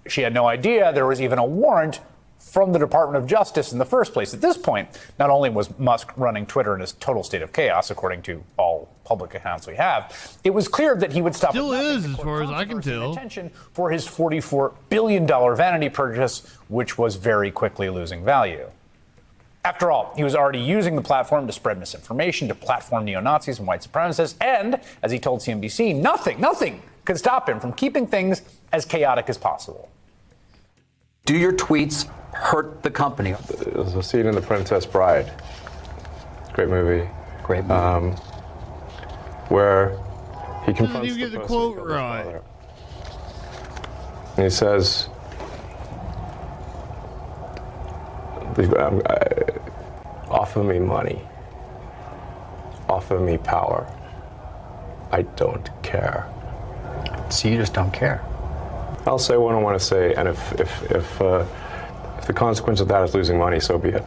she had no idea there was even a warrant from the Department of Justice in the first place. At this point, not only was Musk running Twitter in a total state of chaos, according to all public accounts we have, it was clear that he would stop. Still is, as far as I can tell. Attention for his $44 billion vanity purchase, which was very quickly losing value. After all, he was already using the platform to spread misinformation, to platform neo-Nazis and white supremacists, and, as he told CNBC, nothing could stop him from keeping things as chaotic as possible. Do your tweets hurt the company? There's a scene in The Princess Bride. Great movie. Great movie. Where he I confronts didn't even get the quote right. And he says, offer me money. Offer me power. I don't care. So you just don't care? I'll say what I want to say, and if the consequence of that is losing money, so be it.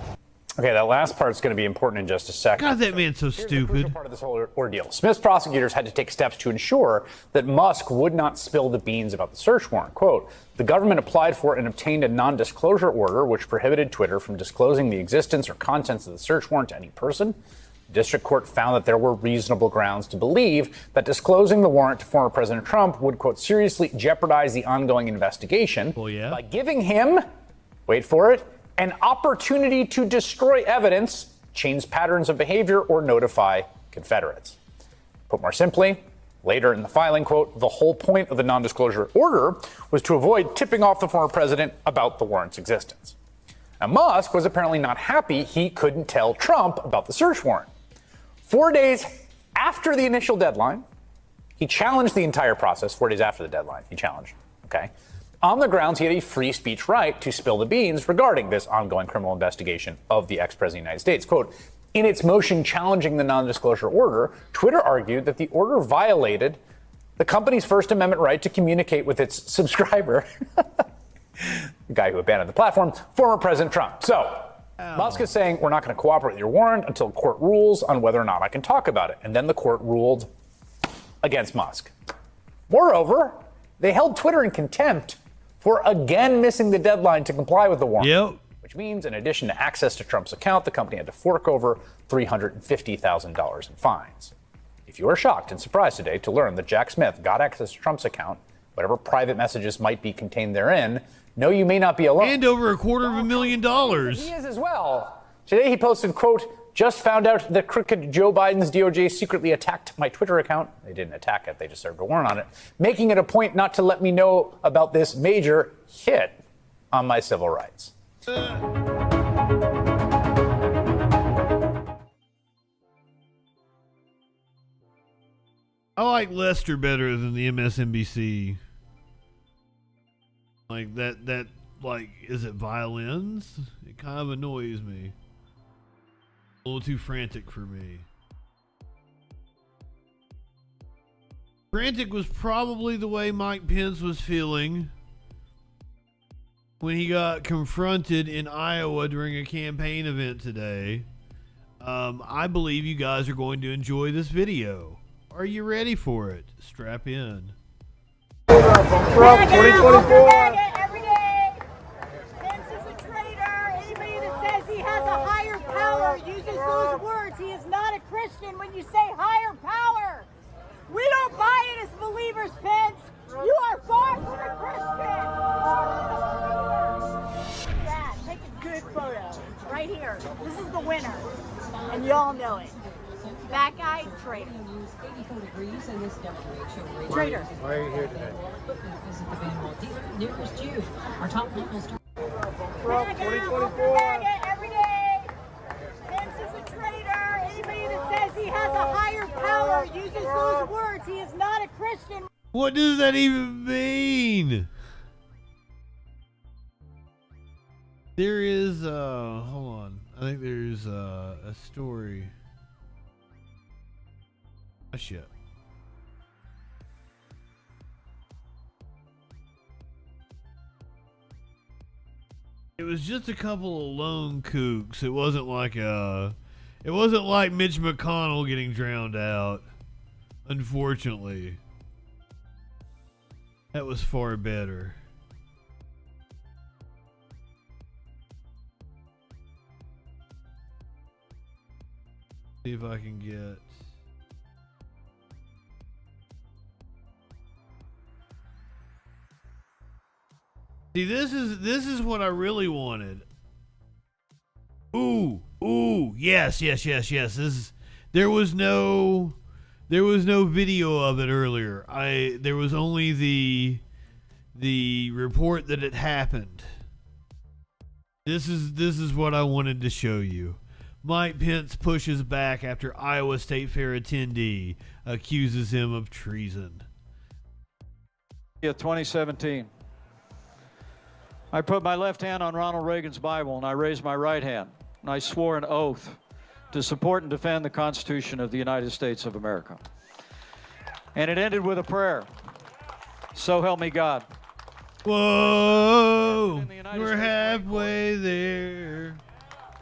Okay, that last part's going to be important in just a second. God, that man's so stupid. Part of this whole ordeal. Smith's prosecutors had to take steps to ensure that Musk would not spill the beans about the search warrant. Quote, "The government applied for and obtained a non-disclosure order which prohibited Twitter from disclosing the existence or contents of the search warrant to any person. The district court found that there were reasonable grounds to believe that disclosing the warrant to former President Trump would, quote, seriously jeopardize the ongoing investigation by giving him, wait for it, an opportunity to destroy evidence, change patterns of behavior, or notify Confederates." Put more simply, later in the filing, quote, "The whole point of the non-disclosure order was to avoid tipping off the former president about the warrant's existence." Now, Musk was apparently not happy he couldn't tell Trump about the search warrant. 4 days after the initial deadline, he challenged the entire process. 4 days after the deadline, he challenged, okay? On the grounds he had a free speech right to spill the beans regarding this ongoing criminal investigation of the ex-president of the United States. Quote, "In its motion challenging the non-disclosure order, Twitter argued that the order violated the company's First Amendment right to communicate with its subscriber," the guy who abandoned the platform, "former President Trump." So, Musk is saying, we're not going to cooperate with your warrant until court rules on whether or not I can talk about it. And then the court ruled against Musk. Moreover, they held Twitter in contempt for again missing the deadline to comply with the warrant. Which means, in addition to access to Trump's account, the company had to fork over $350,000 in fines. If you are shocked and surprised today to learn that Jack Smith got access to Trump's account, whatever private messages might be contained therein, no, you may not be alone. And over $250,000. He is as well. Today he posted, quote, "Just found out that crooked Joe Biden's DOJ secretly attacked my Twitter account." They didn't attack it, they just served a warrant on it. "Making it a point not to let me know about this major hit on my civil rights." I like Lester better than the MSNBC. Like that, like, is it violins? It kind of annoys me. A little too frantic for me. Frantic was probably the way Mike Pence was feeling when he got confronted in Iowa during a campaign event today. I believe you guys are going to enjoy this video. Are you ready for it? Strap in. Trump 2024. Every day. Pence is a traitor. Anybody that says he has a higher power uses those words. He is not a Christian when you say higher power. We don't buy it as believers, Pence. You are far from a Christian. Yeah, take a good photo. Right here. This is the winner. And y'all know it. That guy, traitor. Traitor. Why are you here today? Trump 2024. Every day. Pence is a traitor. Anybody that says he has a higher power uses those words. He is not a Christian. What does that even mean? There is, hold on. I think there's a story. Oh, shit. It was just a couple of lone kooks. It wasn't like Mitch McConnell getting drowned out. Unfortunately. That was far better. See if I can get. See, this is what I really wanted. Ooh, yes. There was no video of it earlier. There was only the report that it happened. This is what I wanted to show you. Mike Pence pushes back after Iowa State Fair attendee accuses him of treason. 2017. I put my left hand on Ronald Reagan's Bible and I raised my right hand and I swore an oath to support and defend the Constitution of the United States of America. And it ended with a prayer. So help me God. Whoa, we're halfway there.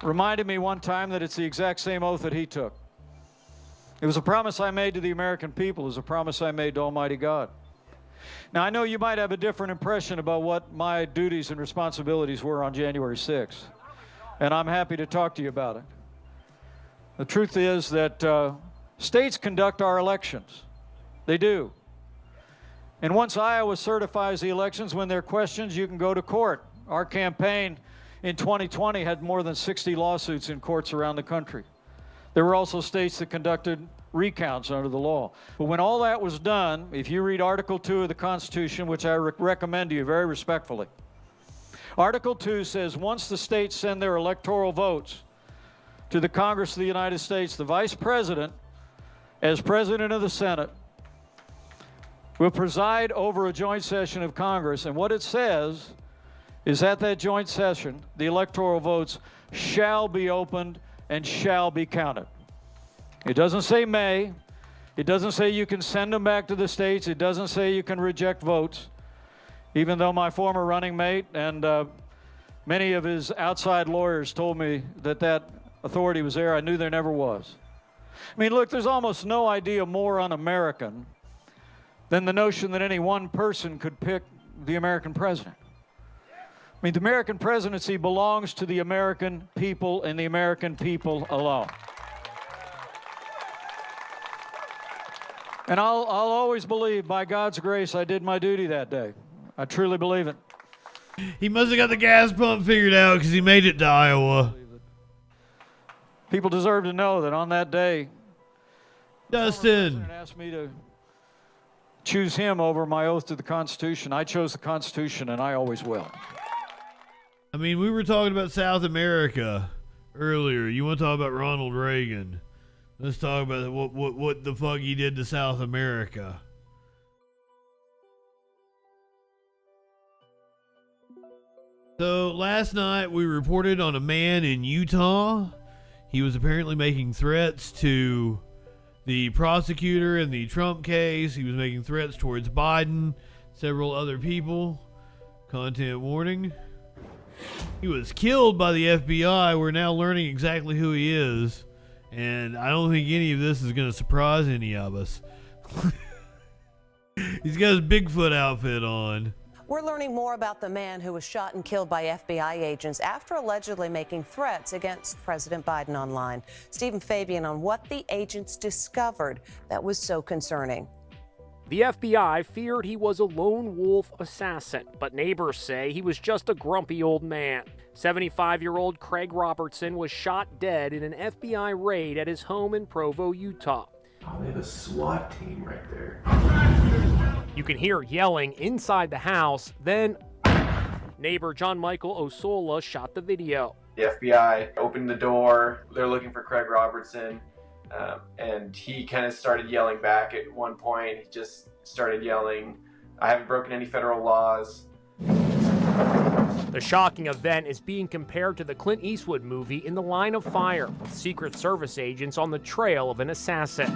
Reminded me one time that it's the exact same oath that he took. It was a promise I made to the American people. It was a promise I made to Almighty God. Now, I know you might have a different impression about what my duties and responsibilities were on January 6th, and I'm happy to talk to you about it. The truth is that states conduct our elections. They do. And once Iowa certifies the elections, when there are questions, you can go to court. Our campaign in 2020 had more than 60 lawsuits in courts around the country. There were also states that conducted recounts under the law. But when all that was done, if you read Article 2 of the Constitution, which I recommend to you very respectfully, Article 2 says once the states send their electoral votes to the Congress of the United States, the Vice President, as President of the Senate, will preside over a joint session of Congress. And what it says is at that joint session, the electoral votes shall be opened and shall be counted. It doesn't say may. It doesn't say you can send them back to the states. It doesn't say you can reject votes. Even though my former running mate and many of his outside lawyers told me that that authority was there, I knew there never was. I mean, look, there's almost no idea more un-American than the notion that any one person could pick the American president. I mean, the American presidency belongs to the American people and the American people alone. And I'll always believe, by God's grace, I did my duty that day. I truly believe it. He must have got the gas pump figured out because he made it to Iowa. People deserve to know that on that day, Justin asked me to choose him over my oath to the Constitution. I chose the Constitution, and I always will. I mean, we were talking about South America earlier. You want to talk about Ronald Reagan? Let's talk about what the fuck he did to South America. So last night we reported on a man in Utah. He was apparently making threats to the prosecutor in the Trump case. He was making threats towards Biden, several other people. Content warning. He was killed by the FBI. We're now learning exactly who he is. And I don't think any of this is going to surprise any of us. He's got his Bigfoot outfit on. We're learning more about the man who was shot and killed by FBI agents after allegedly making threats against President Biden online. Stephen Fabian on what the agents discovered that was so concerning. The FBI feared he was a lone wolf assassin, but neighbors say he was just a grumpy old man. 75-year-old Craig Robertson was shot dead in an FBI raid at his home in Provo, Utah. Oh, they have a SWAT team right there. You can hear yelling inside the house, then neighbor John Michael Osola shot the video. The FBI opened the door. They're looking for Craig Robertson, and he kind of started yelling back at one point. He just started yelling, "I haven't broken any federal laws." The shocking event is being compared to the Clint Eastwood movie In the Line of Fire, with Secret Service agents on the trail of an assassin.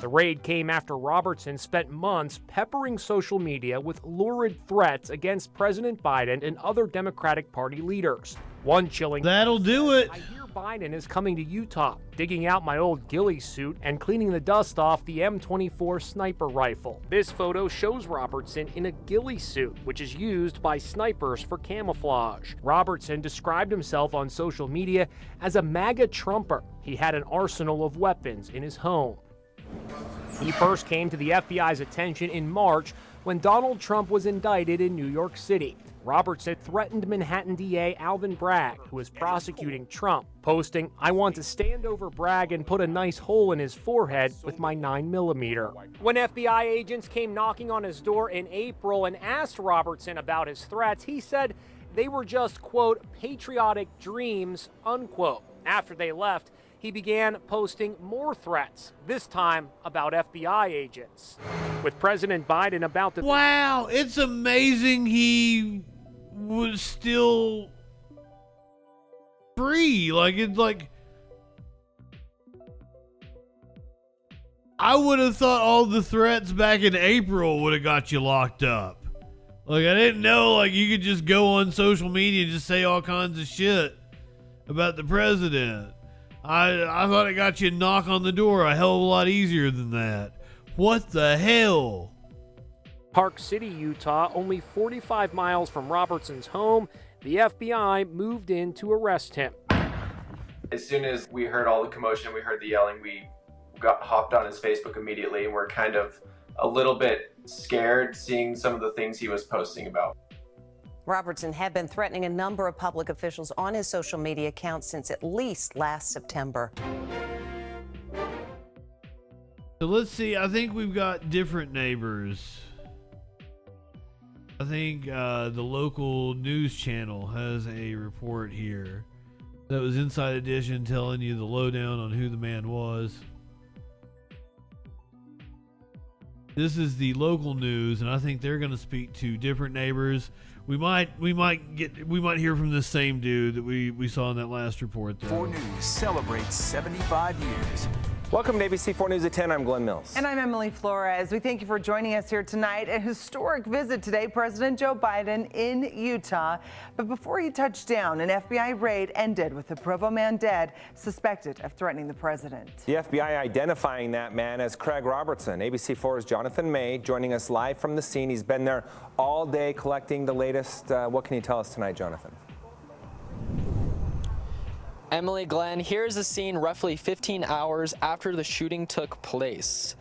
The raid came after Robertson spent months peppering social media with lurid threats against President Biden and other Democratic Party leaders. One chilling... That'll do it. I hear Biden is coming to Utah, digging out my old ghillie suit and cleaning the dust off the M24 sniper rifle. This photo shows Robertson in a ghillie suit, which is used by snipers for camouflage. Robertson described himself on social media as a MAGA Trumper. He had an arsenal of weapons in his home. He first came to the FBI's attention in March when Donald Trump was indicted in New York City. Robertson threatened Manhattan DA Alvin Bragg, who was prosecuting Trump, posting, "I want to stand over Bragg and put a nice hole in his forehead with my 9mm. When FBI agents came knocking on his door in April and asked Robertson about his threats, he said they were just, quote, patriotic dreams, unquote. After they left, he began posting more threats, this time about FBI agents. With President Biden about to... Wow, it's amazing he was still free. I would have thought all the threats back in April would have got you locked up. I didn't know, you could just go on social media and just say all kinds of shit about the president. I thought it got you a knock on the door a hell of a lot easier than that. What the hell? Park City, Utah, only 45 miles from Robertson's home, the FBI moved in to arrest him. As soon as we heard all the commotion, we heard the yelling, we hopped on his Facebook immediately, and we're kind of a little bit scared seeing some of the things he was posting about. Robertson had been threatening a number of public officials on his social media accounts since at least last September. So let's see. I think we've got different neighbors. I think the local news channel has a report here. That was Inside Edition telling you the lowdown on who the man was. This is the local news, and I think they're going to speak to different neighbors. We might hear from the same dude that we saw in that last report. 4 News celebrates 75 years. Welcome to ABC 4 News at 10. I'm Glenn Mills. And I'm Emily Flores. We thank you for joining us here tonight. A historic visit today, President Joe Biden in Utah. But before he touched down, an FBI raid ended with a Provo man dead, suspected of threatening the president. The FBI identifying that man as Craig Robertson. ABC 4's Jonathan May joining us live from the scene. He's been there all day collecting the latest. What can you tell us tonight, Jonathan? Emily, Glenn, here's the scene roughly 15 hours after the shooting took place.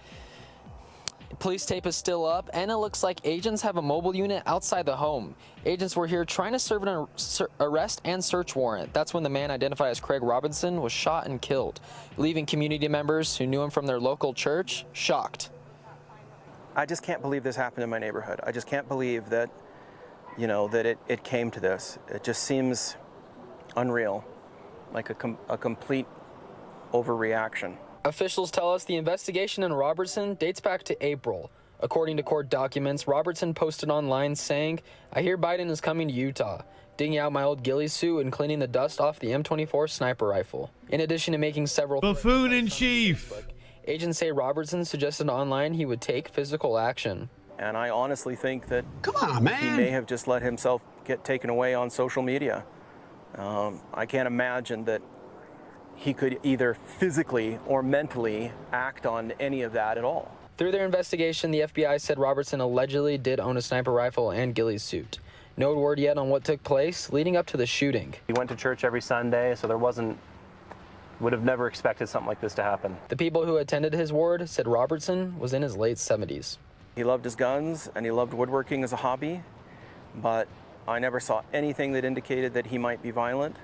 Police tape is still up, and it looks like agents have a mobile unit outside the home. Agents were here trying to serve an arrest and search warrant. That's when the man identified as Craig Robinson was shot and killed, leaving community members who knew him from their local church shocked. I just can't believe this happened in my neighborhood. I just can't believe that, that it came to this. It just seems unreal. Like a complete overreaction. Officials tell us the investigation in Robertson dates back to April. According to court documents, Robertson posted online saying, "I hear Biden is coming to Utah, digging out my old ghillie suit and cleaning the dust off the M24 sniper rifle." In addition to making several buffoon in chief, agents say Robertson suggested online he would take physical action. And I honestly think that come on, man, he may have just let himself get taken away on social media. I can't imagine that he could either physically or mentally act on any of that at all. Through their investigation, the FBI said Robertson allegedly did own a sniper rifle and ghillie suit. No word yet on what took place leading up to the shooting. He went to church every Sunday, so would have never expected something like this to happen. The people who attended his ward said Robertson was in his late 70s. He loved his guns and he loved woodworking as a hobby, but I never saw anything that indicated that he might be violent.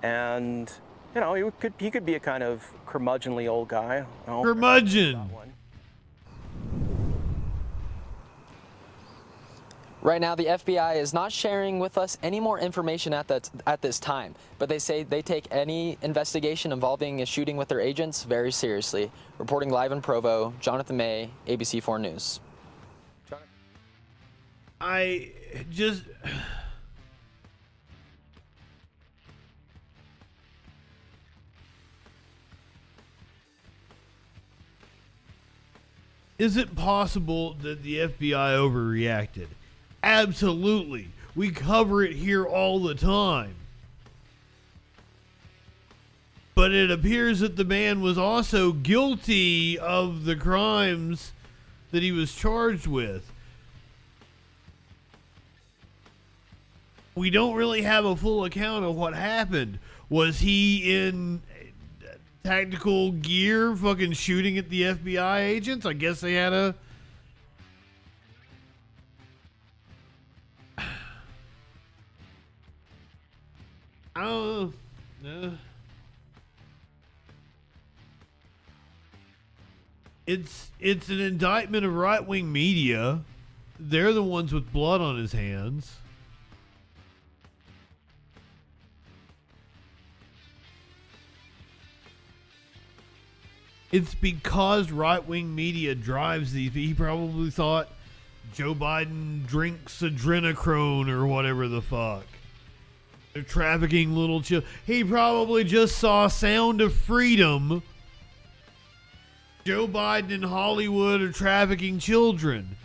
And, you know, he could be a kind of curmudgeonly old guy. Curmudgeon! Right now, the FBI is not sharing with us any more information at this time, but they say they take any investigation involving a shooting with their agents very seriously. Reporting live in Provo, Jonathan May, ABC4 News. I just... Is it possible that the FBI overreacted? Absolutely. We cover it here all the time. But it appears that the man was also guilty of the crimes that he was charged with. We don't really have a full account of what happened. Was he in tactical gear fucking shooting at the FBI agents? I guess they had a... I don't know. It's an indictment of right-wing media. They're the ones with blood on his hands. It's because right-wing media drives these. He probably thought Joe Biden drinks adrenochrome or whatever the fuck. They're trafficking little children. He probably just saw Sound of Freedom. Joe Biden and Hollywood are trafficking children.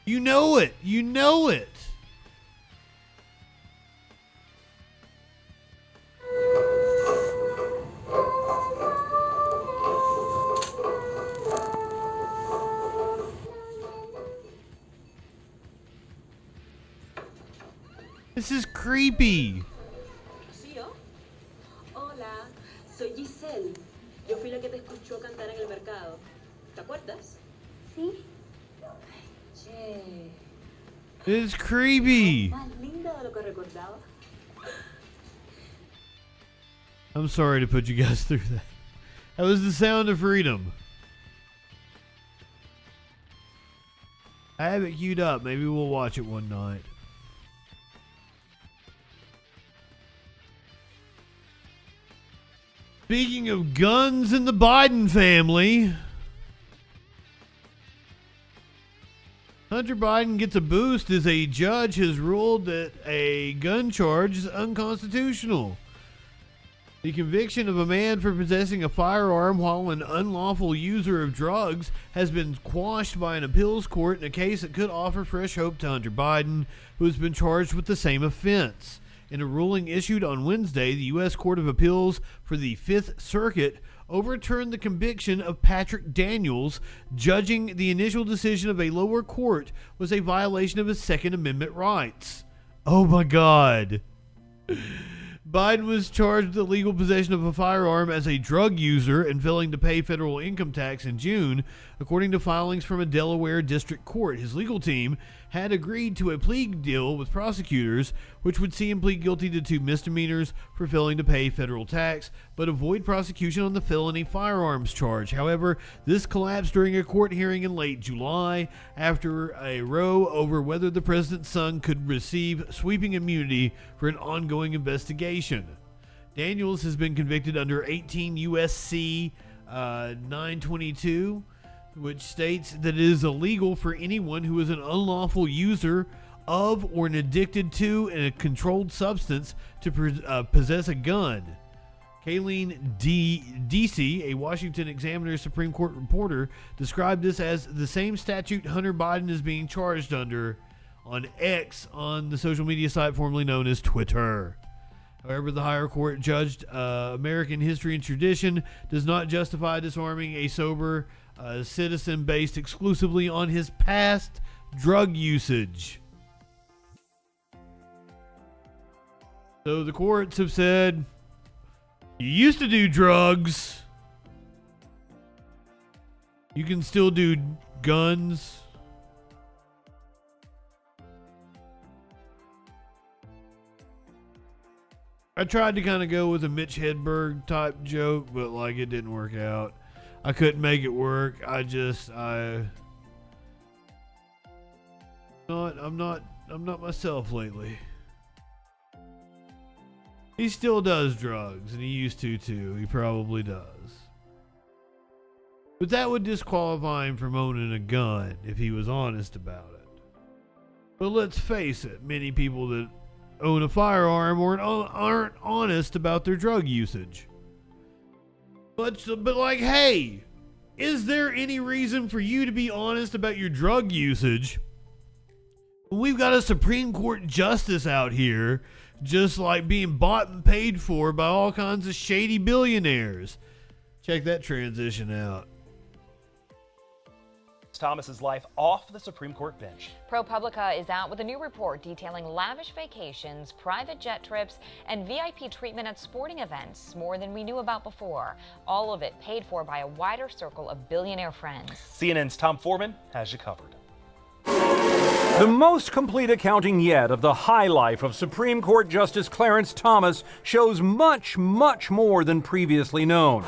You know it. You know it. This is creepy. Rocío, hola, soy Giselle. Yo fui la que te escuchó cantar en el mercado. ¿Te acuerdas? Sí. Che. This is creepy. Más linda de lo que recordaba. I'm sorry to put you guys through that. That was the Sound of Freedom. I have it queued up. Maybe we'll watch it one night. Speaking of guns in the Biden family, Hunter Biden gets a boost as a judge has ruled that a gun charge is unconstitutional. The conviction of a man for possessing a firearm while an unlawful user of drugs has been quashed by an appeals court in a case that could offer fresh hope to Hunter Biden, who has been charged with the same offense. In a ruling issued on Wednesday, the U.S. Court of Appeals for the Fifth Circuit overturned the conviction of Patrick Daniels, judging the initial decision of a lower court was a violation of his Second Amendment rights. Oh my God. Biden was charged with illegal possession of a firearm as a drug user and failing to pay federal income tax in June, according to filings from a Delaware district court. His legal team had agreed to a plea deal with prosecutors, which would see him plead guilty to 2 misdemeanors for failing to pay federal tax, but avoid prosecution on the felony firearms charge. However, this collapsed during a court hearing in late July after a row over whether the president's son could receive sweeping immunity for an ongoing investigation. Daniels has been convicted under 18 U.S.C. 922, which states that it is illegal for anyone who is an unlawful user of or an addicted to a controlled substance to possess a gun. Kayleen D.C., a Washington Examiner Supreme Court reporter, described this as the same statute Hunter Biden is being charged under on X, on the social media site formerly known as Twitter. However, the higher court judged American history and tradition does not justify disarming a sober a citizen based exclusively on his past drug usage. So the courts have said, you used to do drugs. You can still do guns. I tried to kind of go with a Mitch Hedberg type joke, but like it didn't work out. I couldn't make it work. I'm not myself lately. He still does drugs, and he used to too. He probably does. But that would disqualify him from owning a gun if he was honest about it. But let's face it, many people that own a firearm aren't honest about their drug usage. But like, hey, is there any reason for you to be honest about your drug usage? We've got a Supreme Court justice out here just like being bought and paid for by all kinds of shady billionaires. Check that transition out. Thomas's life off the Supreme Court bench. ProPublica is out with a new report detailing lavish vacations, private jet trips, and VIP treatment at sporting events, more than we knew about before. All of it paid for by a wider circle of billionaire friends. CNN's Tom Foreman has you covered. The most complete accounting yet of the high life of Supreme Court Justice Clarence Thomas shows much, much more than previously known.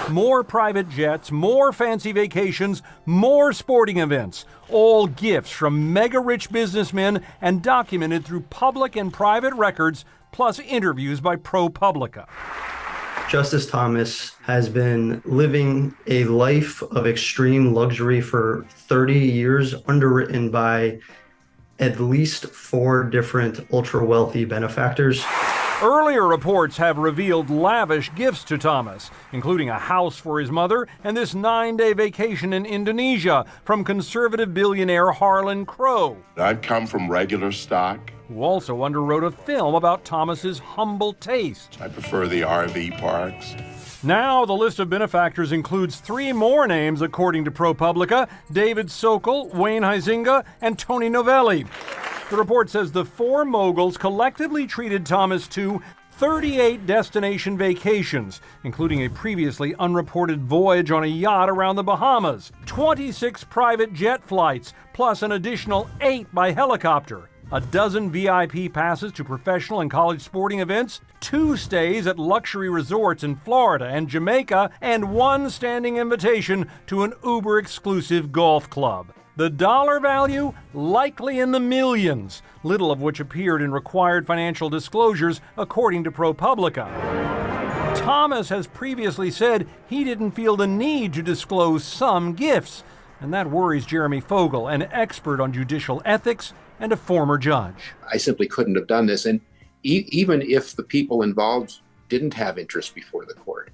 More private jets, more fancy vacations, more sporting events, all gifts from mega-rich businessmen and documented through public and private records, plus interviews by ProPublica. Justice Thomas has been living a life of extreme luxury for 30 years, underwritten by at least 4 different ultra-wealthy benefactors. Earlier reports have revealed lavish gifts to Thomas, including a house for his mother and this 9-day vacation in Indonesia from conservative billionaire Harlan Crow. I've come from regular stock. Who also underwrote a film about Thomas's humble taste. I prefer the RV parks. Now the list of benefactors includes 3 more names according to ProPublica: David Sokol, Wayne Huizinga, and Tony Novelli. The report says the 4 moguls collectively treated Thomas to 38 destination vacations, including a previously unreported voyage on a yacht around the Bahamas, 26 private jet flights, plus an additional 8 by helicopter, a dozen VIP passes to professional and college sporting events, 2 stays at luxury resorts in Florida and Jamaica, and 1 standing invitation to an uber-exclusive golf club. The dollar value likely in the millions, little of which appeared in required financial disclosures, according to ProPublica. Thomas has previously said he didn't feel the need to disclose some gifts, and that worries Jeremy Fogel, an expert on judicial ethics and a former judge. I simply couldn't have done this, and even if the people involved didn't have interest before the court,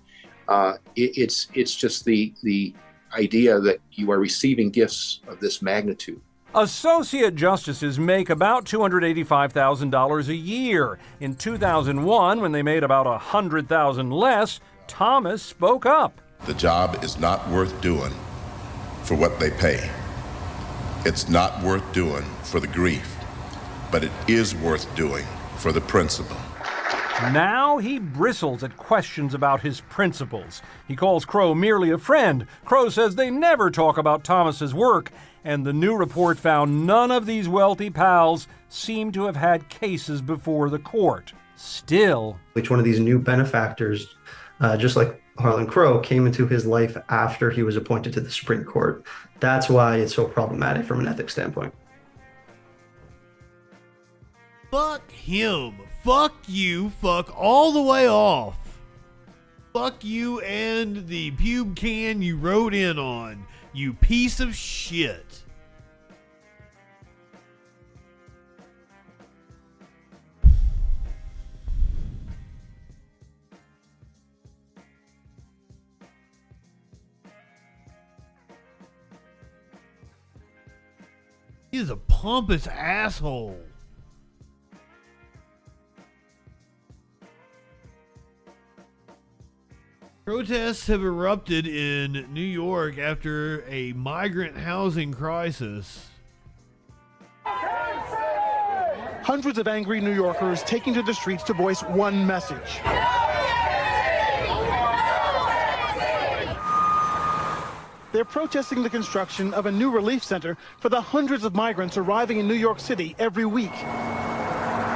it's just the idea that you are receiving gifts of this magnitude. Associate justices make about $285,000 a year. In 2001, when they made about $100,000 less, Thomas spoke up. The job is not worth doing for what they pay. It's not worth doing for the grief, but it is worth doing for the principle. Now he bristles at questions about his principles. He calls Crow merely a friend. Crow says they never talk about Thomas's work, and the new report found none of these wealthy pals seem to have had cases before the court. Still, Each one of these new benefactors, just like Harlan Crow, came into his life after he was appointed to the Supreme Court. That's why it's so problematic from an ethics standpoint. Fuck him. Fuck you. Fuck all the way off. Fuck you and the pube can you rode in on. You piece of shit. He's a pompous asshole. Protests have erupted in New York after a migrant housing crisis. Hundreds of angry New Yorkers taking to the streets to voice one message. They're protesting the construction of a new relief center for the hundreds of migrants arriving in New York City every week.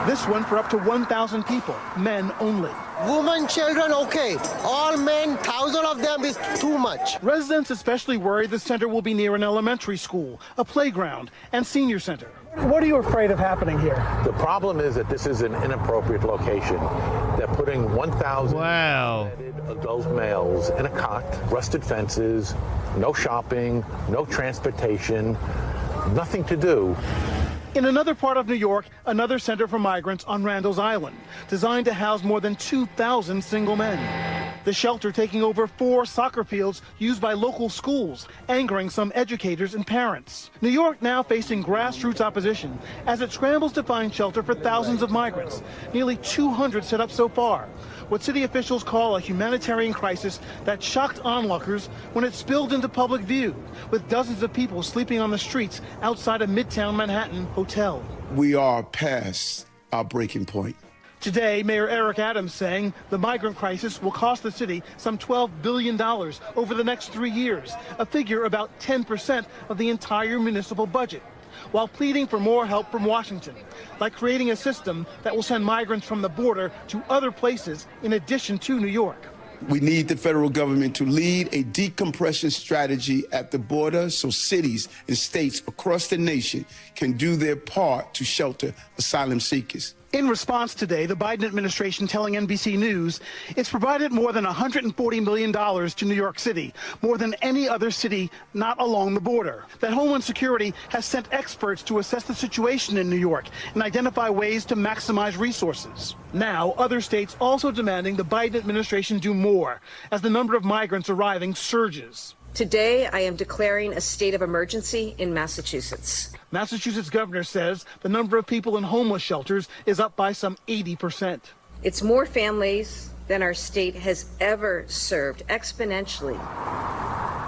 This one for up to 1,000 people, men only. Women, children, okay. All men, 1,000 of them is too much. Residents especially worry the center will be near an elementary school, a playground, and senior center. What are you afraid of happening here? The problem is that this is an inappropriate location. They're putting 1,000 adult males in a cot, rusted fences, no shopping, no transportation, nothing to do. In another part of New York, another center for migrants on Randall's Island, designed to house more than 2,000 single men. The shelter taking over 4 soccer fields used by local schools, angering some educators and parents. New York now facing grassroots opposition as it scrambles to find shelter for thousands of migrants, nearly 200 set up so far. What city officials call a humanitarian crisis that shocked onlookers when it spilled into public view, with dozens of people sleeping on the streets outside a Midtown Manhattan hotel. We are past our breaking point. Today, Mayor Eric Adams saying the migrant crisis will cost the city some $12 billion over the next 3 years, a figure about 10% of the entire municipal budget, while pleading for more help from Washington, like creating a system that will send migrants from the border to other places in addition to New York. We need the federal government to lead a decompression strategy at the border so cities and states across the nation can do their part to shelter asylum seekers. In response today, the Biden administration telling NBC News it's provided more than $140 million to New York City, more than any other city not along the border. That Homeland Security has sent experts to assess the situation in New York and identify ways to maximize resources. Now, other states also demanding the Biden administration do more as the number of migrants arriving surges. Today, I am declaring a state of emergency in Massachusetts. Massachusetts governor says the number of people in homeless shelters is up by some 80%. It's more families than our state has ever served, exponentially.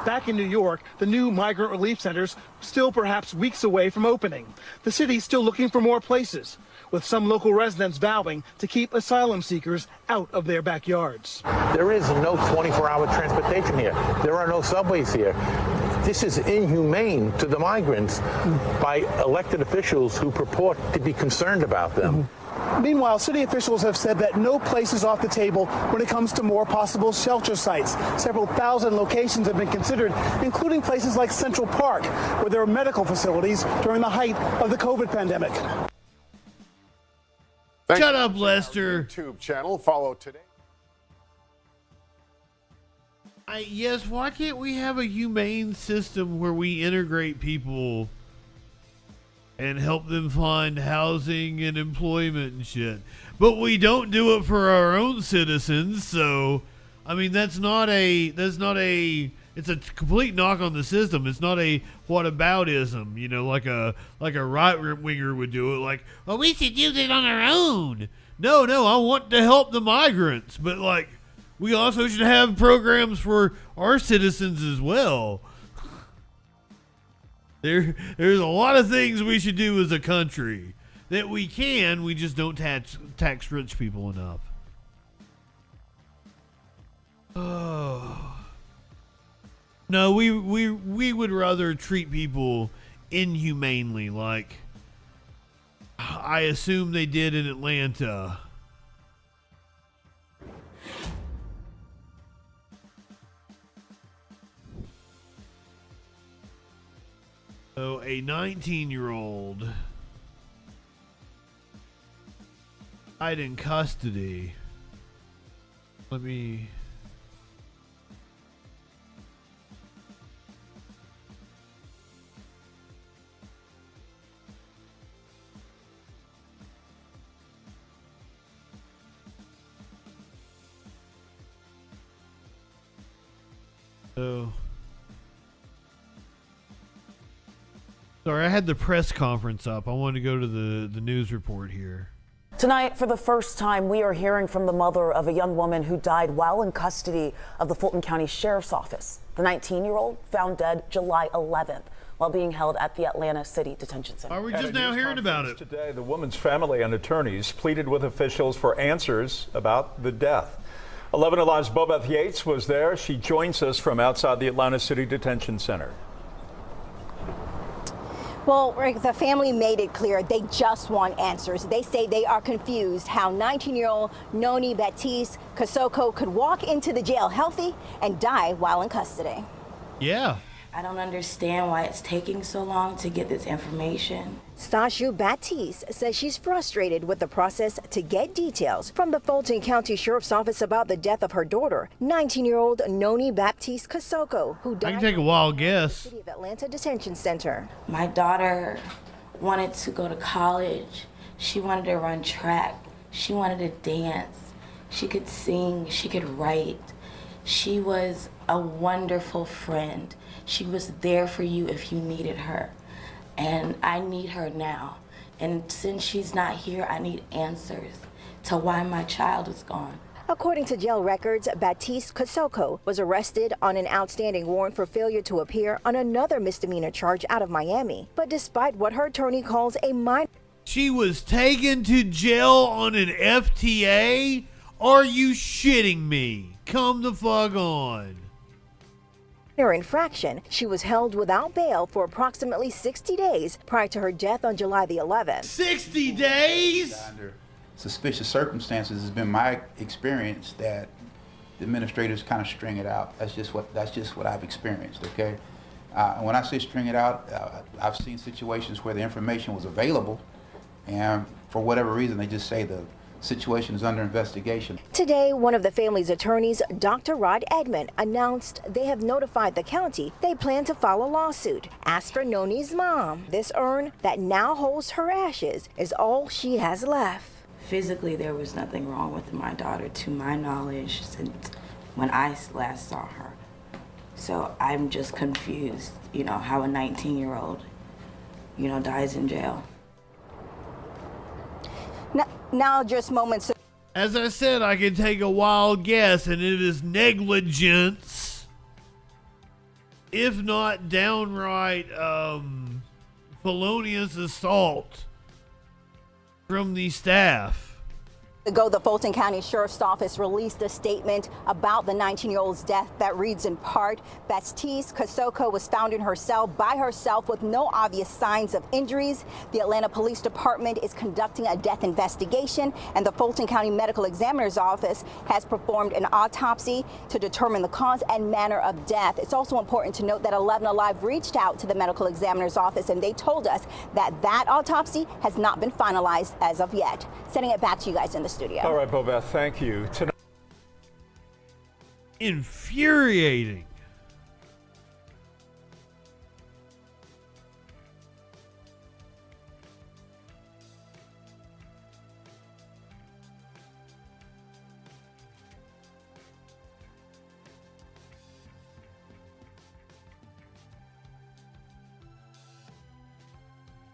Back in New York, the new migrant relief centers still perhaps weeks away from opening. The city's still looking for more places, with some local residents vowing to keep asylum seekers out of their backyards. There is no 24-hour transportation here. There are no subways here. This is inhumane to the migrants by elected officials who purport to be concerned about them. Meanwhile, city officials have said that no place is off the table when it comes to more possible shelter sites. Several thousand locations have been considered, including places like Central Park, where there are medical facilities during the height of the COVID pandemic. Shut up, Lester. YouTube channel. Follow today. Yes, why can't we have a humane system where we integrate people and help them find housing and employment and shit? But we don't do it for our own citizens, so I mean it's a complete knock on the system. It's not a whataboutism, you know, like a right winger would do it, like, well, we should use it on our own. No, I want to help the migrants, but like we also should have programs for our citizens as well. There's a lot of things we should do as a country that we just don't tax rich people enough. Oh. No, we would rather treat people inhumanely, like I assume they did in Atlanta. So a 19-year-old died in custody. Let me... So... Sorry, I had the press conference up. I wanted to go to the news report here. Tonight, for the first time, we are hearing from the mother of a young woman who died while in custody of the Fulton County Sheriff's Office. The 19-year-old found dead July 11th while being held at the Atlanta City Detention Center. Are we just now hearing about it? Today, the woman's family and attorneys pleaded with officials for answers about the death. 11 Alive's Bobeth Yates was there. She joins us from outside the Atlanta City Detention Center. Well, Rick, the family made it clear they just want answers. They say they are confused how 19-year-old Noni Baptiste Kosoko could walk into the jail healthy and die while in custody. Yeah. I don't understand why it's taking so long to get this information. Stashu Baptiste says she's frustrated with the process to get details from the Fulton County Sheriff's Office about the death of her daughter, 19-year-old Noni Baptiste Kosoko, who died I can take a wild in guess. the City of Atlanta Detention Center. My daughter wanted to go to college. She wanted to run track. She wanted to dance. She could sing. She could write. She was a wonderful friend. She was there for you if you needed her. And I need her now. And since she's not here, I need answers to why my child is gone. According to jail records, Baptiste Kosoko was arrested on an outstanding warrant for failure to appear on another misdemeanor charge out of Miami. But despite what her attorney calls a minor... She was taken to jail on an FTA? Are you shitting me? Come the fuck on. infraction, she was held without bail for approximately 60 days prior to her death on July the 11th. 60 days? Under suspicious circumstances, has been my experience that the administrators kind of string it out. That's just what I've experienced. Okay, and when I say string it out, I've seen situations where the information was available, and for whatever reason, they just say the situation is under investigation. Today, one of the family's attorneys, Dr. Rod Edmond, announced they have notified the county they plan to file a lawsuit. As for Noni's mom, this urn that now holds her ashes is all she has left. Physically, there was nothing wrong with my daughter, to my knowledge, since when I last saw her. So I'm just confused, how a 19-year-old, dies in jail. Now just moments. As I said, I can take a wild guess, and it is negligence, if not downright felonious assault from the staff. Ago, the Fulton County Sheriff's Office released a statement about the 19-year-old's death that reads in part, Baptiste Kosoko was found in her cell by herself with no obvious signs of injuries. The Atlanta Police Department is conducting a death investigation, and the Fulton County Medical Examiner's Office has performed an autopsy to determine the cause and manner of death. It's also important to note that 11 Alive reached out to the Medical Examiner's Office, and they told us that that autopsy has not been finalized as of yet. Sending it back to you guys in the studio. All right, Bobeth, thank you. Infuriating.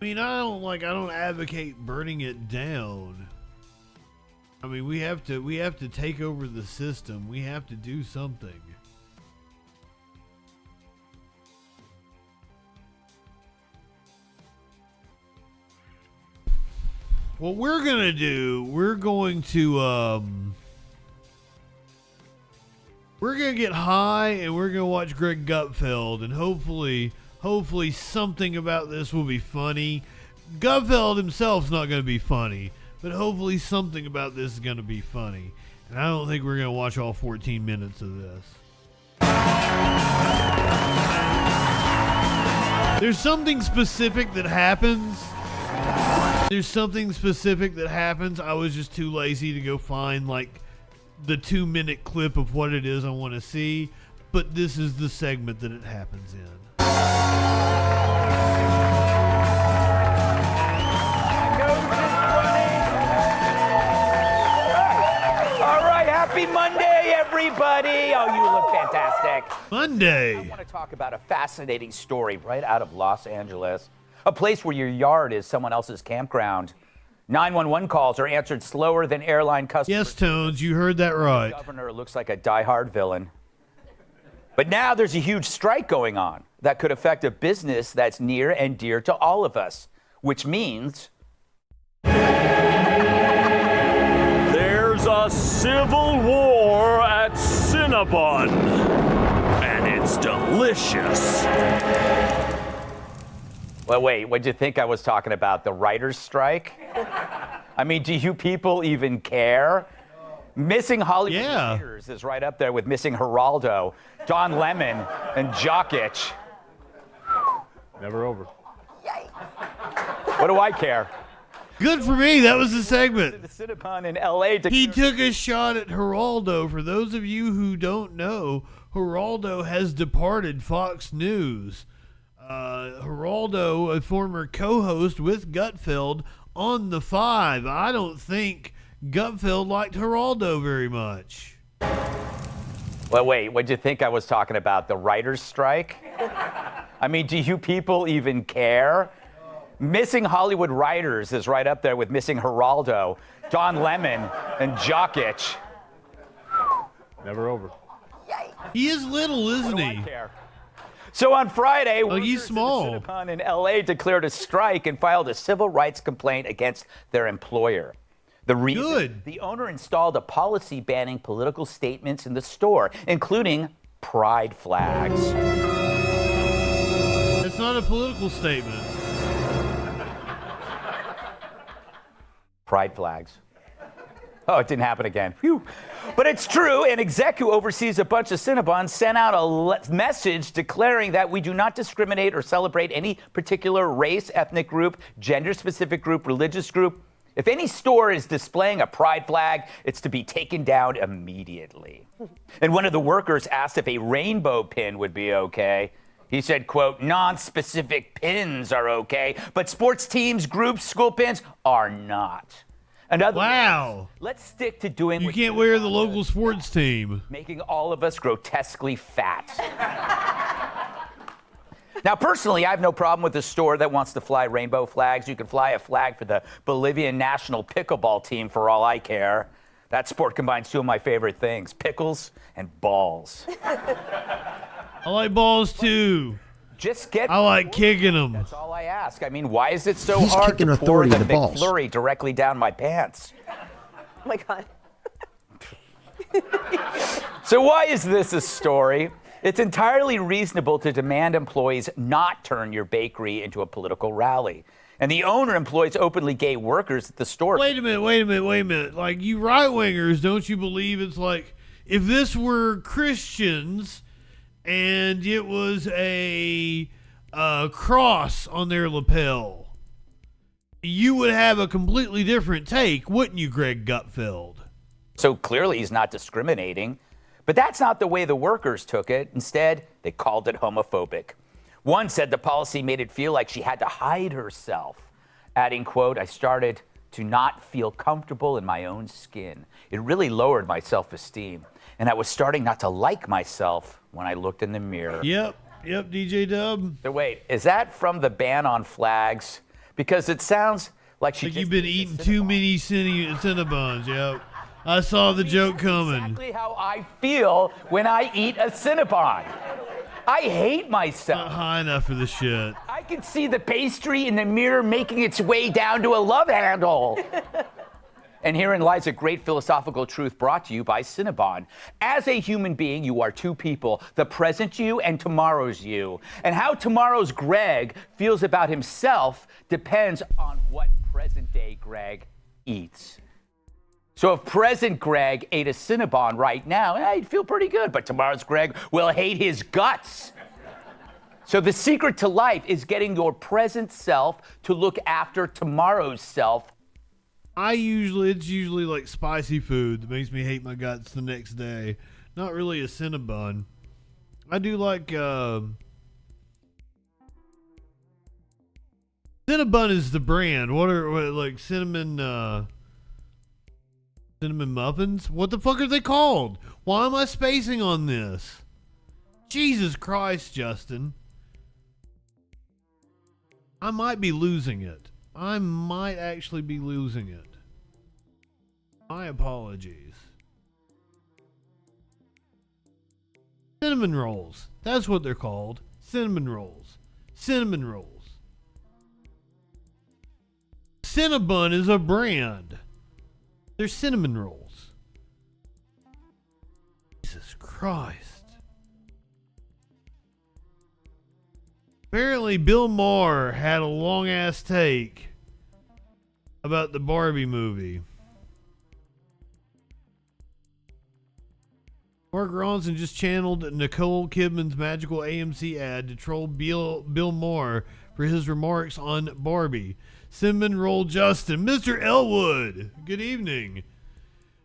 I mean, I don't advocate burning it down. I mean, we have to take over the system. We have to do something. What we're gonna do, we're gonna get high and we're gonna watch Greg Gutfeld, and hopefully something about this will be funny. Gutfeld himself's not gonna be funny, but hopefully something about this is going to be funny. And I don't think we're going to watch all 14 minutes of this. There's something specific that happens. I was just too lazy to go find the 2-minute clip of what it is I want to see. But this is the segment that it happens in. Happy Monday, everybody. Oh, you look fantastic. Monday. I want to talk about a fascinating story right out of Los Angeles, a place where your yard is someone else's campground. 911 calls are answered slower than airline customers. Yes, Tones, you heard that right. The governor looks like a diehard villain. But now there's a huge strike going on that could affect a business that's near and dear to all of us, which means there's a civil war at Cinnabon, and it's delicious. Well, wait, what'd you think I was talking about? The writer's strike? I mean, do you people even care? Missing Hollywood writers is right up there with missing Geraldo, Don Lemon, and Jokic. Never over. What do I care? Good for me. That was the segment. The Cinnabon in L.A. He took a shot at Geraldo. For those of you who don't know, Geraldo has departed Fox News. Geraldo, a former co-host with Gutfeld on The Five. I don't think Gutfeld liked Geraldo very much. Well, wait, what'd you think I was talking about? The writer's strike? I mean, do you people even care? Missing Hollywood writers is right up there with missing Geraldo, Don Lemon, and Jokic. Never over. He is little, isn't he? Care? So on Friday, he's small. Cinnabon in L.A. declared a strike and filed a civil rights complaint against their employer. The reason, the owner installed a policy banning political statements in the store, including pride flags. It's not a political statement. Pride flags. Oh, it didn't happen again. Phew. But it's true. An exec who oversees a bunch of Cinnabons sent out a message declaring that we do not discriminate or celebrate any particular race, ethnic group, gender-specific group, religious group. If any store is displaying a pride flag, it's to be taken down immediately. And one of the workers asked if a rainbow pin would be okay. He said, quote, non-specific pins are okay, but sports teams, groups, school pins are not. In other words, let's stick to doing You can't wear the local sports team. Making all of us grotesquely fat. Now, personally, I have no problem with a store that wants to fly rainbow flags. You can fly a flag for the Bolivian national pickleball team for all I care. That sport combines two of my favorite things, pickles and balls. I like balls too. Just get. I like kicking them. That's all I ask. I mean, why is it so He's hard kicking to pour authority the in the balls. McFlurry directly down my pants? Oh my God. So why is this a story? It's entirely reasonable to demand employees not turn your bakery into a political rally. And the owner employs openly gay workers at the store. Wait a minute. Like, you right-wingers, don't you believe it's like, if this were Christians and it was a cross on their lapel, you would have a completely different take, wouldn't you, Greg Gutfeld? So clearly he's not discriminating. But that's not the way the workers took it. Instead, they called it homophobic. One said the policy made it feel like she had to hide herself, adding, quote, I started to not feel comfortable in my own skin. It really lowered my self-esteem. And I was starting not to like myself when I looked in the mirror. Yep, DJ Dub. So wait, is that from the ban on flags? Because it sounds like you've been eating too many Cinnabons, yep. I saw the joke coming. Exactly how I feel when I eat a Cinnabon. I hate myself. Not high enough for the shit. I can see the pastry in the mirror making its way down to a love handle. And herein lies a great philosophical truth brought to you by Cinnabon. As a human being, you are two people, the present you and tomorrow's you. And how tomorrow's Greg feels about himself depends on what present day Greg eats. So if present Greg ate a Cinnabon right now, he'd feel pretty good, but tomorrow's Greg will hate his guts. So the secret to life is getting your present self to look after tomorrow's self. It's usually like spicy food that makes me hate my guts the next day. Not really a Cinnabon. I do like, Cinnabon is the brand. What like cinnamon muffins? What the fuck are they called? Why am I spacing on this? Jesus Christ, Justin. I might be losing it. I might actually be losing it. My apologies. Cinnamon rolls. That's what they're called. Cinnamon rolls. Cinnamon rolls. Cinnabon is a brand. They're cinnamon rolls. Jesus Christ. Apparently Bill Maher had a long ass take about the Barbie movie. Mark Ronson just channeled Nicole Kidman's magical AMC ad to troll Bill Maher for his remarks on Barbie. Cinnamon Roll Justin. Mr. Elwood, good evening.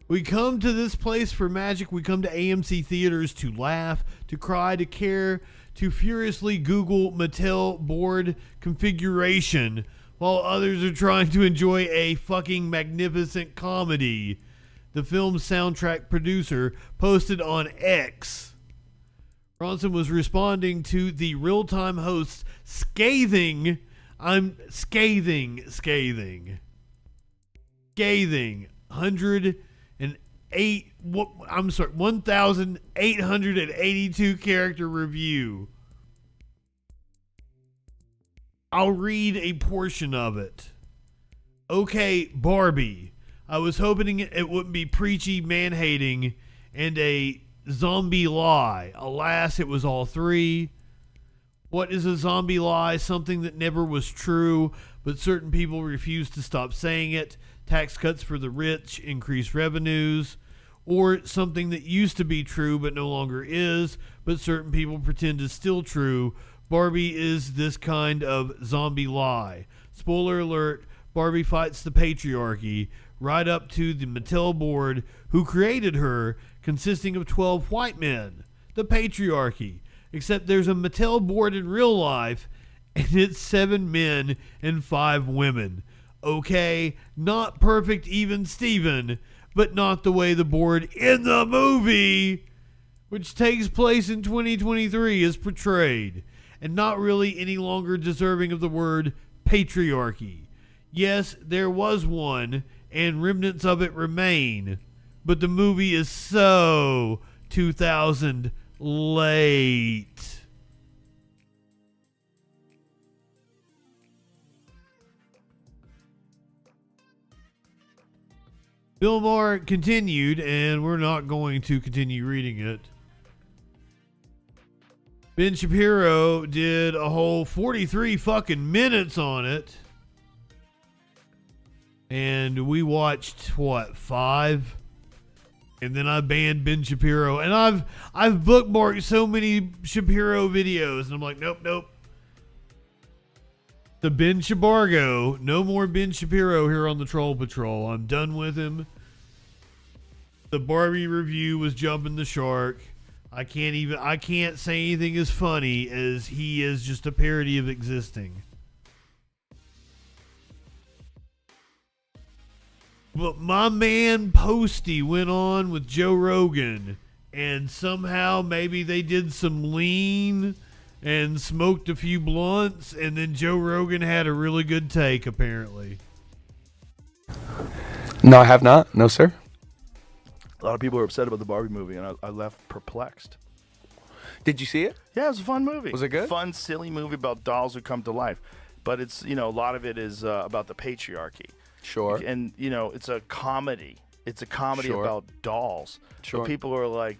We come to this place for magic. We come to AMC theaters to laugh, to cry, to care, to furiously Google Mattel board configuration while others are trying to enjoy a fucking magnificent comedy. The film's soundtrack producer posted on X. Ronson was responding to the real-time host's scathing 108, 1,882 character review. I'll read a portion of it. Okay, Barbie. I was hoping it wouldn't be preachy, man-hating, and a zombie lie. Alas, it was all three. What is a zombie lie? Something that never was true, but certain people refuse to stop saying it. Tax cuts for the rich, increased revenues. Or something that used to be true but no longer is, but certain people pretend is still true. Barbie is this kind of zombie lie. Spoiler alert, Barbie fights the patriarchy, right up to the Mattel board who created her, consisting of 12 white men. The patriarchy. Except there's a Mattel board in real life, and it's 7 men and 5 women. Okay, not perfect even Steven, but not the way the board in the movie, which takes place in 2023, is portrayed, and not really any longer deserving of the word patriarchy. Yes, there was one, and remnants of it remain, but the movie is so 2000 late. Bill Maher continued, and we're not going to continue reading it. Ben Shapiro did a whole 43 fucking minutes on it. And we watched, 5? And then I banned Ben Shapiro. And I've bookmarked so many Shapiro videos. And I'm like, nope. The Ben Shabargo. No more Ben Shapiro here on the Troll Patrol. I'm done with him. The Barbie review was jumping the shark. I can't say anything as funny as he is just a parody of existing. But my man Posty went on with Joe Rogan, and somehow maybe they did some lean and smoked a few blunts, and then Joe Rogan had a really good take, apparently. No, I have not. No, sir. A lot of people are upset about the Barbie movie, and I left perplexed. Did you see it? Yeah, it was a fun movie. Was it good? Fun, silly movie about dolls who come to life. But it's, a lot of it is about the patriarchy. Sure. And, it's a comedy. It's a comedy Sure. about dolls. Sure. But people are like,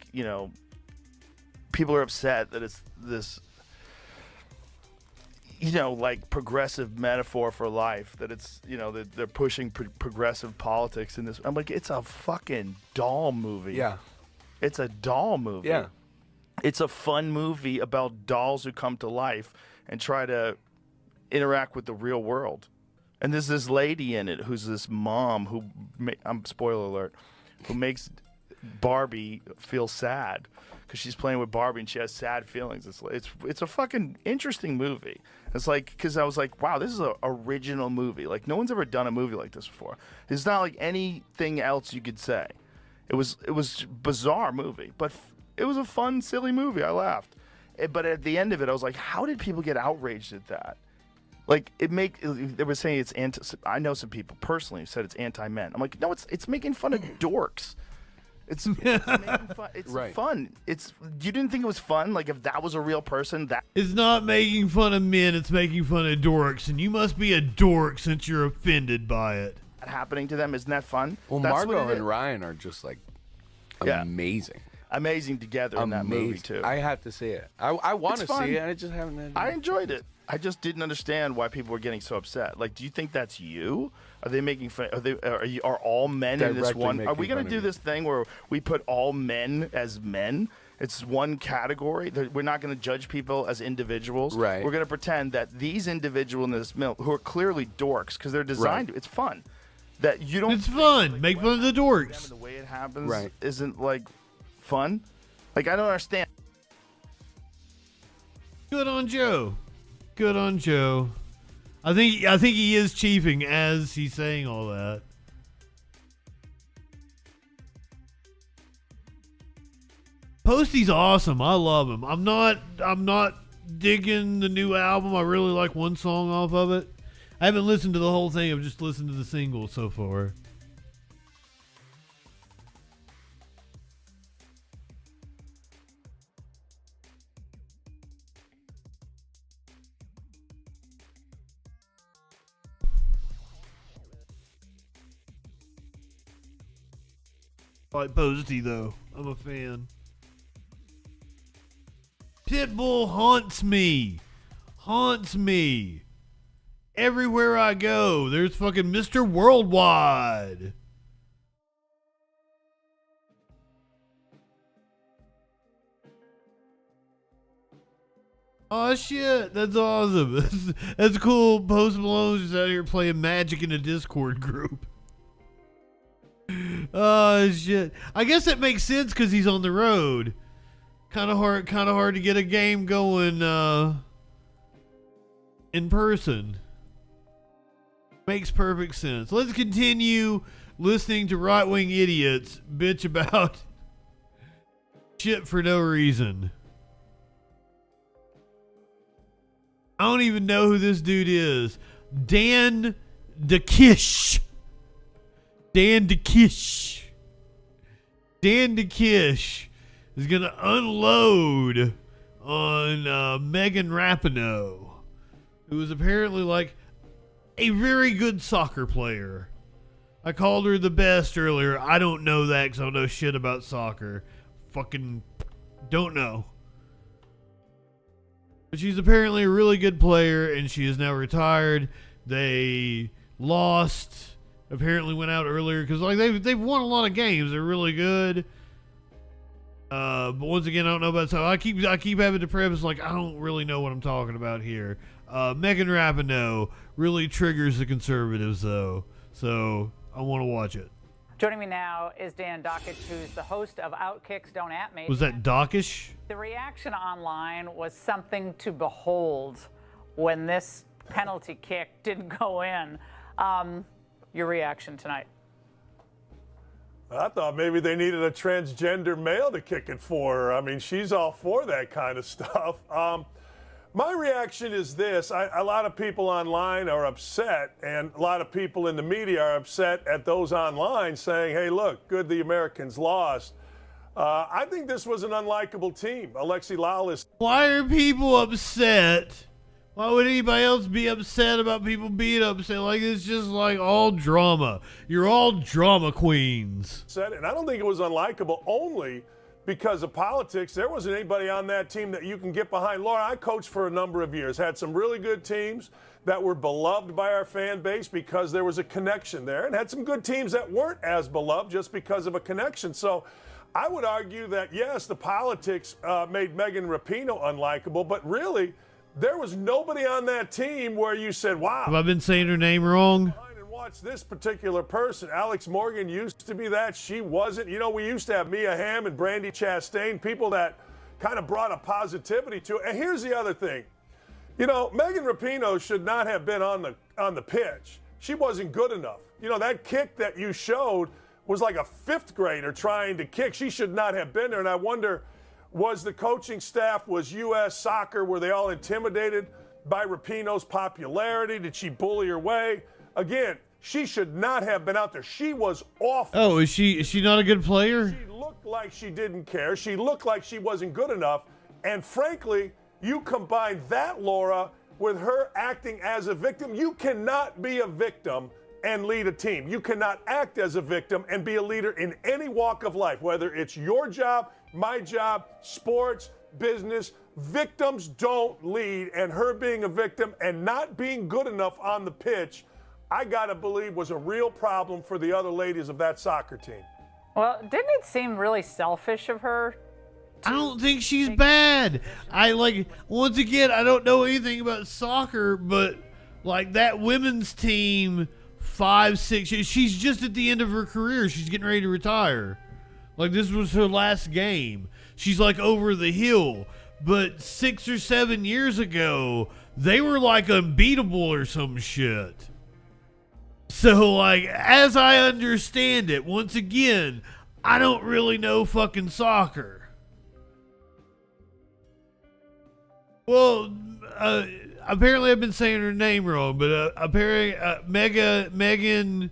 people are upset that it's this, like progressive metaphor for life, that it's, they're pushing progressive politics in this. I'm like, it's a fucking doll movie. Yeah. It's a doll movie. Yeah. It's a fun movie about dolls who come to life and try to interact with the real world. And there's this lady in it who's this mom who, spoiler alert, who makes Barbie feel sad because she's playing with Barbie and she has sad feelings. It's a fucking interesting movie. It's like, because I was like, wow, this is an original movie. Like, no one's ever done a movie like this before. It's not like anything else you could say. It was a bizarre movie, but it was a fun, silly movie. I laughed. But at the end of it, I was like, how did people get outraged at that? Like they were saying it's anti. I know some people personally who said it's anti-men. I'm like, no, it's making fun of dorks. It's making fun. It's fun. You didn't think it was fun? Like if that was a real person, that It's not making fun of men, it's making fun of dorks, and you must be a dork since you're offended by it. happening to them, isn't that fun? Well, That's what Margot it is. and Ryan are just like Yeah. amazing. Amazing together in that movie too. I have to see it. I want to It's fun. see it, and I just haven't. I enjoyed it. I just didn't understand why people were getting so upset. Like, do you think that's you? Are they making fun? Are all men in this Directly one? Are making we going fun to of do you. this thing where we put all men as men? It's one category. We're not going to judge people as individuals. Right. We're going to pretend that these individuals in this mill, who are clearly dorks because they're designed. Right. It's fun. That you don't. It's fun. Make fun of the dorks. The way it happens Right. isn't like fun. Like I don't understand. Good on Joe. Good on Joe. I think he is chiefing as he's saying all that. Posty's awesome. I love him. I'm not digging the new album. I really like one song off of it. I haven't listened to the whole thing. I've just listened to the single so far. I like Posty though. I'm a fan. Pitbull haunts me. Haunts me. Everywhere I go, there's fucking Mr. Worldwide. Oh shit, that's awesome. That's cool. Post Malone's just out here playing Magic in a Discord group. Oh shit. I guess that makes sense because he's on the road. Kind of hard to get a game going in person. Makes perfect sense. Let's continue listening to right-wing idiots bitch about shit for no reason. I don't even know who this dude is. Dan DeKish. Dan DeKish is going to unload on Megan Rapinoe, who is apparently like a very good soccer player. I called her the best earlier. I don't know that because I don't know shit about soccer. Fucking don't know. But she's apparently a really good player, and she is now retired. They lost. Apparently went out earlier because like they've won a lot of games. They're really good. But once again, I don't know about so I keep having to preface like I don't really know what I'm talking about here. Megan Rapinoe really triggers the conservatives though, so I want to watch it. Joining me now is Dan Dockich, who's the host of Outkicks Don't At Me. Was that Dockish? The reaction online was something to behold when this penalty kick didn't go in. Your reaction tonight? I thought maybe they needed a transgender male to kick it for her. I mean, she's all for that kind of stuff. My reaction is this. A lot of people online are upset, and a lot of people in the media are upset at those online saying, hey, look, good the Americans lost. I think this was an unlikable team. Alexi Lalas. Why are people upset? Why would anybody else be upset about people being upset? Like, it's just like all drama. You're all drama queens. And I don't think it was unlikable only because of politics. There wasn't anybody on that team that you can get behind. Laura, I coached for a number of years, had some really good teams that were beloved by our fan base because there was a connection there, and had some good teams that weren't as beloved just because of a connection. So I would argue that, yes, the politics made Megan Rapinoe unlikable, but really, there was nobody on that team where you said, wow. Have I been saying her name wrong? And watch this particular person. Alex Morgan used to be that. She wasn't. You know, we used to have Mia Hamm and Brandi Chastain, people that kind of brought a positivity to it. And here's the other thing. You know, Megan Rapinoe should not have been on the pitch. She wasn't good enough. You know, that kick that you showed was like a fifth grader trying to kick. She should not have been there. And I wonder, was the coaching staff, was U.S. Soccer, were they all intimidated by Rapinoe's popularity? Did she bully her way? Again, she should not have been out there. She was awful. Oh, is she not a good player? She looked like she didn't care. She looked like she wasn't good enough. And frankly, you combine that, Laura, with her acting as a victim. You cannot be a victim and lead a team. You cannot act as a victim and be a leader in any walk of life, whether it's your job, my job, sports, business. Victims don't lead, and her being a victim and not being good enough on the pitch, I gotta believe was a real problem for the other ladies of that soccer team. Well, didn't it seem really selfish of her? I don't think she's bad. Once again, I don't know anything about soccer, but like that women's team, 5, 6 years, she's just at the end of her career. She's getting ready to retire. Like, this was her last game. She's like over the hill. But 6 or 7 years ago, they were like unbeatable or some shit. So, like, as I understand it, once again, I don't really know fucking soccer. Well, apparently I've been saying her name wrong, but apparently Megan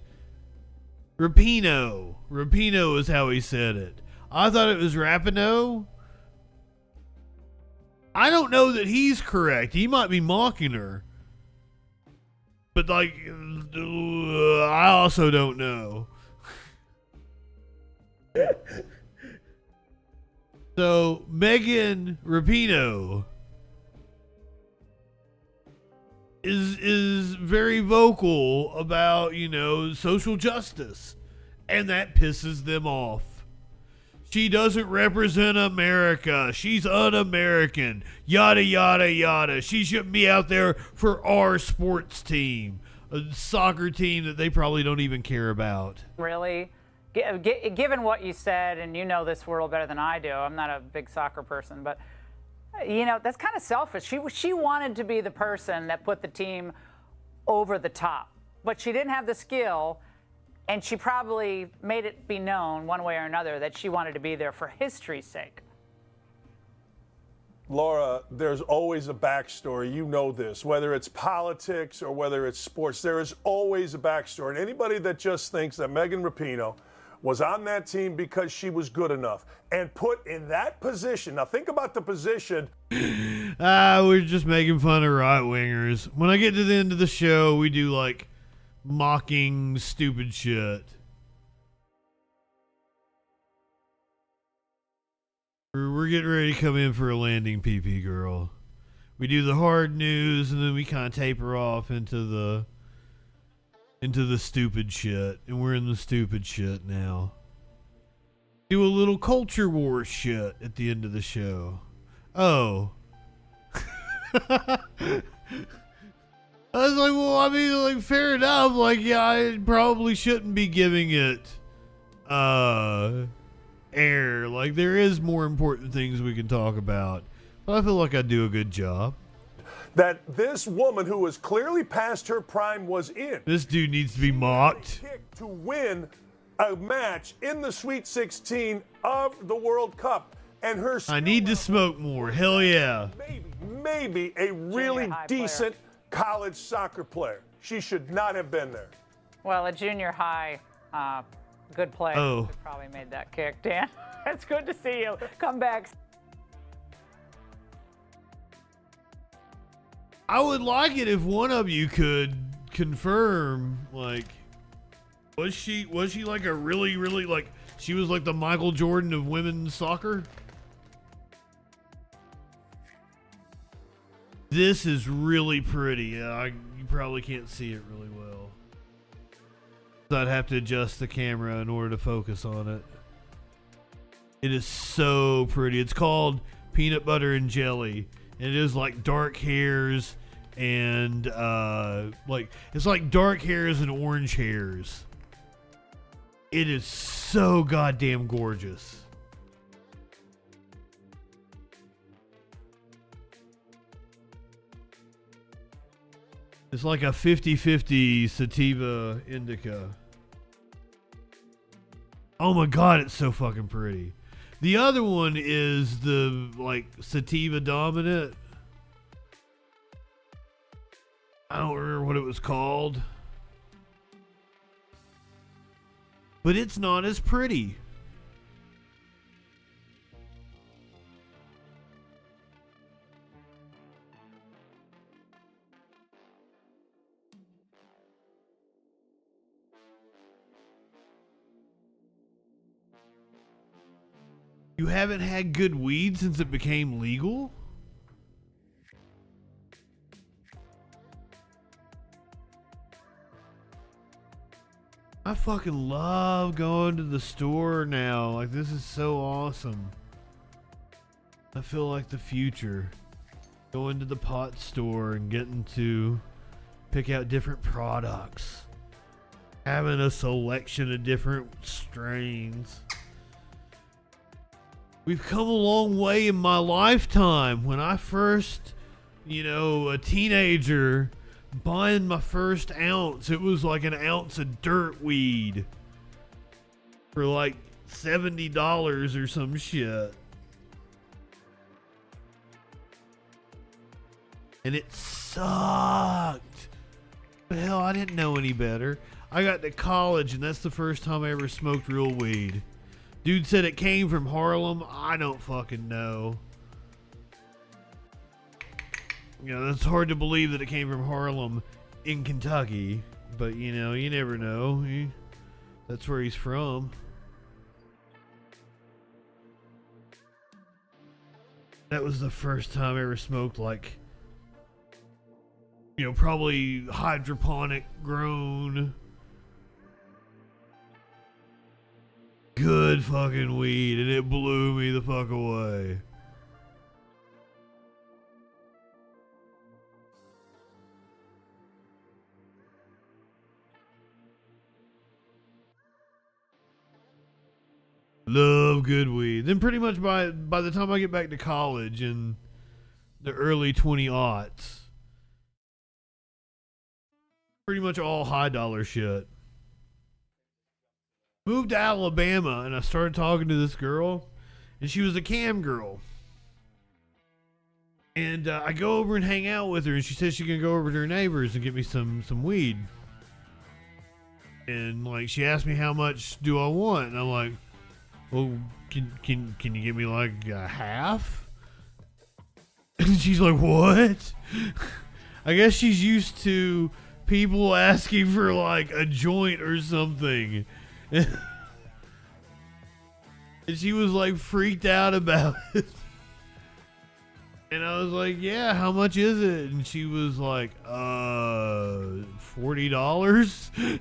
Rapinoe. Rapinoe is how he said it. I thought it was Rapinoe. I don't know that he's correct. He might be mocking her. But, like, I also don't know. So, Megan Rapinoe is very vocal about, social justice. And that pisses them off. She doesn't represent America. She's un-American. Yada, yada, yada. She shouldn't be out there for our sports team. A soccer team that they probably don't even care about. Really? Given what you said, and you know this world better than I do, I'm not a big soccer person, but, that's kind of selfish. She wanted to be the person that put the team over the top, but she didn't have the skill. And she probably made it be known one way or another that she wanted to be there for history's sake. Laura, there's always a backstory. You know this. Whether it's politics or whether it's sports, there is always a backstory. And anybody that just thinks that Megan Rapinoe was on that team because she was good enough and put in that position. Now think about the position. We're just making fun of right-wingers. When I get to the end of the show, we do like mocking stupid shit. We're getting ready to come in for a landing, PP girl. We do the hard news and then we kind of taper off into the stupid shit, and we're in the stupid shit now. Do a little culture war shit at the end of the show. Oh. I was like, well, I mean, like, fair enough. Like, yeah, I probably shouldn't be giving it air. Like, there is more important things we can talk about. But I feel like I do a good job. That this woman who was clearly past her prime was in. This dude needs to be mocked. To win a match in the Sweet 16 of the World Cup. And her I need to smoke more. Hell yeah. Maybe a really decent college soccer player. She should not have been there. Well, a junior high good player probably made that kick, Dan. It's good to see you. Come back. I would like it if one of you could confirm, like, was she like a really, really, like, she was like the Michael Jordan of women's soccer? This is really pretty. You probably can't see it really well. So I'd have to adjust the camera in order to focus on it. It is so pretty. It's called Peanut Butter and Jelly. And it is like dark hairs and it's like dark hairs and orange hairs. It is so goddamn gorgeous. It's like a 50-50 sativa indica. Oh my god, it's so fucking pretty. The other one is the like sativa dominant. I don't remember what it was called. But it's not as pretty. You haven't had good weed since it became legal? I fucking love going to the store now. Like, this is so awesome. I feel like the future. Going to the pot store and getting to pick out different products. Having a selection of different strains. We've come a long way in my lifetime. When I first, a teenager, buying my first ounce, it was like an ounce of dirt weed for like $70 or some shit. And it sucked. But hell, I didn't know any better. I got to college and that's the first time I ever smoked real weed. Dude said it came from Harlem. I don't fucking know. That's hard to believe that it came from Harlem in Kentucky. But, you never know. That's where he's from. That was the first time I ever smoked, like, probably hydroponic grown. Good fucking weed, and it blew me the fuck away. Love good weed. Then pretty much by the time I get back to college in the early 20-aughts, pretty much all high dollar shit. Moved to Alabama and I started talking to this girl, and she was a cam girl. And I go over and hang out with her, and she says she can go over to her neighbors and get me some weed. And like she asked me how much do I want, and I'm like, well, can you give me like a half? And she's like, what? I guess she's used to people asking for like a joint or something. And she was like freaked out about it. And I was like, yeah, how much is it? And she was like, $40.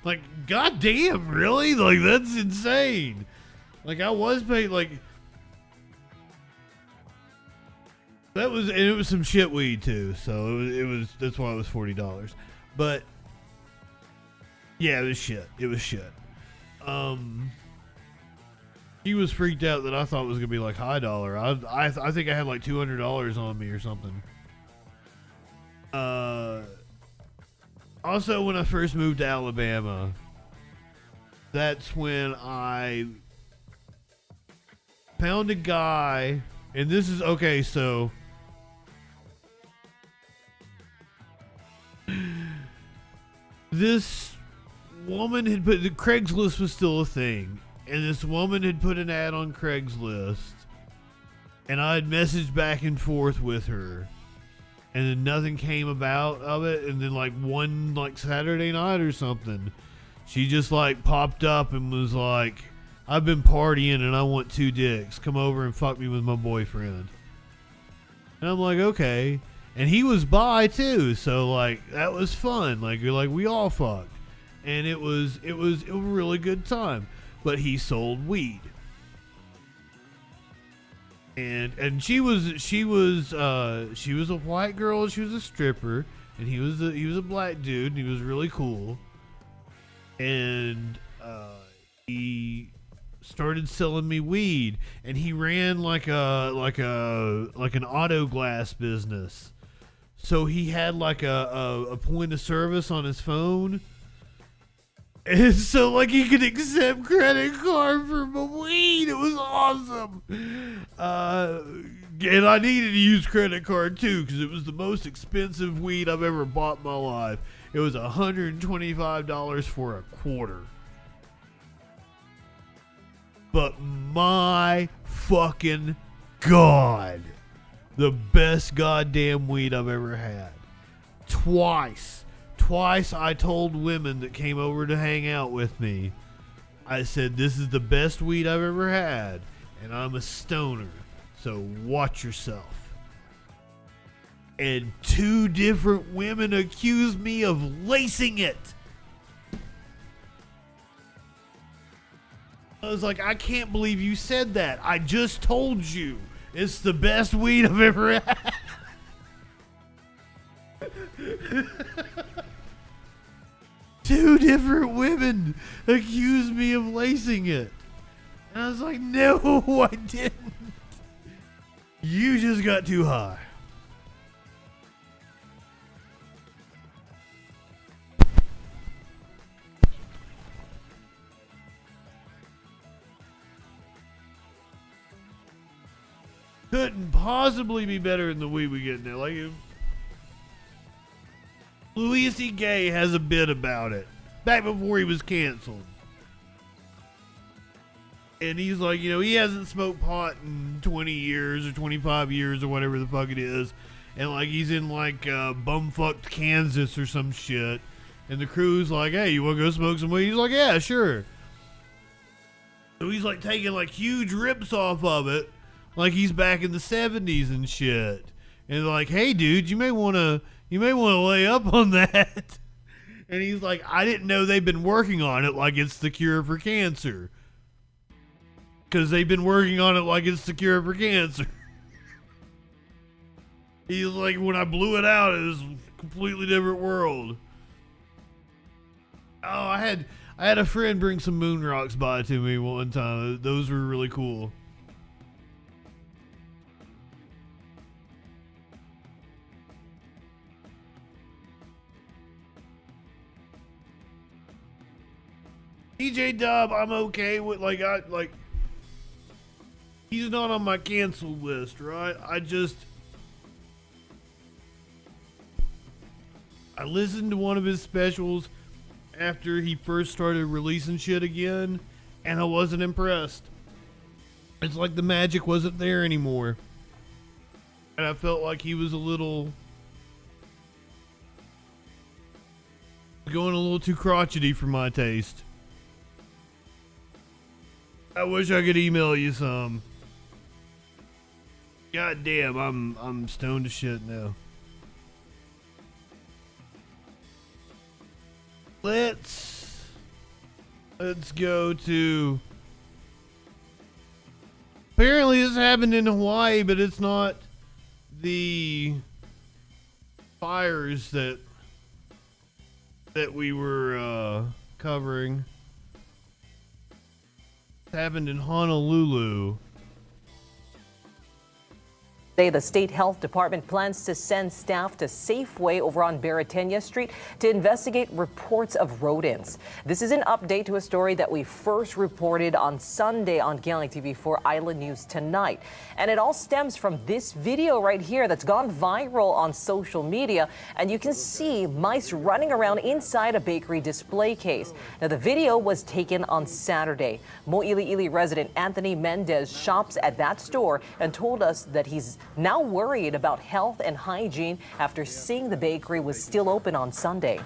Like, goddamn, really? Like, that's insane. Like, I was paid like that was, and it was some shit weed too. So it was that's why it was $40. But yeah, it was shit. It was shit. He was freaked out that I thought it was gonna be like high dollar. I think I had like $200 on me or something. Also, when I first moved to Alabama, that's when I found a guy, and this is okay. So this woman had put, the Craigslist was still a thing, and this woman had put an ad on Craigslist, and I had messaged back and forth with her, and then nothing came about of it. And then like one like Saturday night or something, she just like popped up and was like, I've been partying and I want 2 dicks. Come over and fuck me with my boyfriend. And I'm like, okay. And he was bi too, so like that was fun. Like we all fucked. And it was a really good time. But he sold weed. And she was a white girl, she was a stripper, and he was a black dude, and he was really cool. And he started selling me weed, and he ran like an auto glass business. So he had like a point of service on his phone. And so, like, he could accept credit card for my weed. It was awesome. And I needed to use credit card too, because it was the most expensive weed I've ever bought in my life. It was $125 for a quarter. But my fucking God, the best goddamn weed I've ever had. Twice I told women that came over to hang out with me, I said, this is the best weed I've ever had, and I'm a stoner, so watch yourself. And 2 different women accused me of lacing it. I was like, I can't believe you said that. I just told you it's the best weed I've ever had. Two different women accused me of lacing it. And I was like, no, I didn't. You just got too high. Couldn't possibly be better than the weed we get now. Like, Louis C.K. has a bit about it back before he was canceled. And he's like, you know, he hasn't smoked pot in 20 years or 25 years or whatever the fuck it is. And like, he's in like bumfucked Kansas or some shit. And the crew's like, hey, you want to go smoke some weed? He's like, yeah, sure. So he's like taking like huge rips off of it. Like he's back in the 70s and shit. And they're like, hey dude, you may wanna lay up on that. And he's like, I didn't know they've been working on it like it's the cure for cancer. Cause they've been working on it like it's the cure for cancer. He's like, when I blew it out, it was a completely different world. Oh, I had a friend bring some moon rocks by to me one time. Those were really cool. DJ Dub, I'm okay with, he's not on my canceled list, right? I listened to one of his specials after he first started releasing shit again, and I wasn't impressed. It's like the magic wasn't there anymore. And I felt like he was going a little too crotchety for my taste. I wish I could email you some. God damn, I'm stoned to shit now. Let's go to... Apparently this happened in Hawaii, but it's not the fires that we were covering. It happened in Honolulu. Today, the state health department plans to send staff to Safeway over on Baratenia Street to investigate reports of rodents. This is an update to a story that we first reported on Sunday on Galen TV4 Island News Tonight. And it all stems from this video right here that's gone viral on social media. And you can see mice running around inside a bakery display case. Now, the video was taken on Saturday. Mo'ili'ili resident Anthony Mendez shops at that store and told us that he's now worried about health and hygiene after seeing the bakery was still open on Sunday.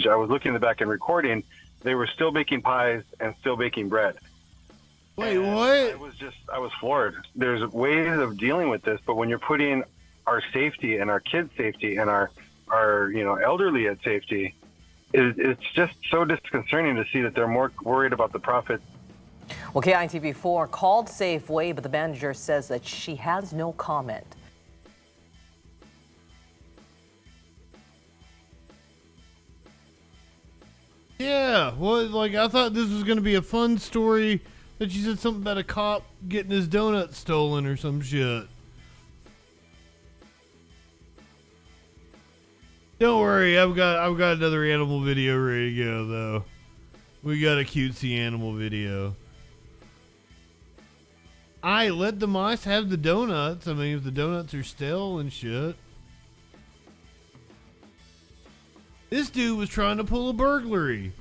I was looking in the back and recording. They were still baking pies and still baking bread. Wait, what? I was floored. There's ways of dealing with this, but when you're putting our safety and our kids' safety and our elderly at safety, it's just so disconcerting to see that they're more worried about the profit. Well, KITV4 called Safeway, but the manager says that she has no comment. Yeah, well, I thought this was going to be a fun story that you said something about a cop getting his donut stolen or some shit. Don't worry, I've got another animal video ready to go though. We got a cutesy animal video. I let the mice have the donuts. I mean, if the donuts are stale and shit. This dude was trying to pull a burglary.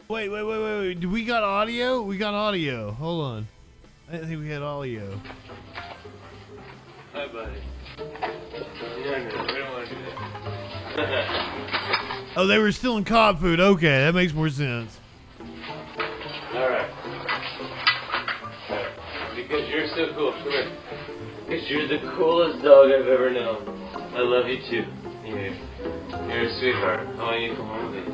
Wait. Do we got audio? We got audio. Hold on. I didn't think we had audio. Hi, buddy. We don't want to do that. Oh, they were still in cop food. Okay, that makes more sense. Alright. Because you're so cool. Come here. Because you're the coolest dog I've ever known. I love you too. You're a sweetheart. I want you to come home with me.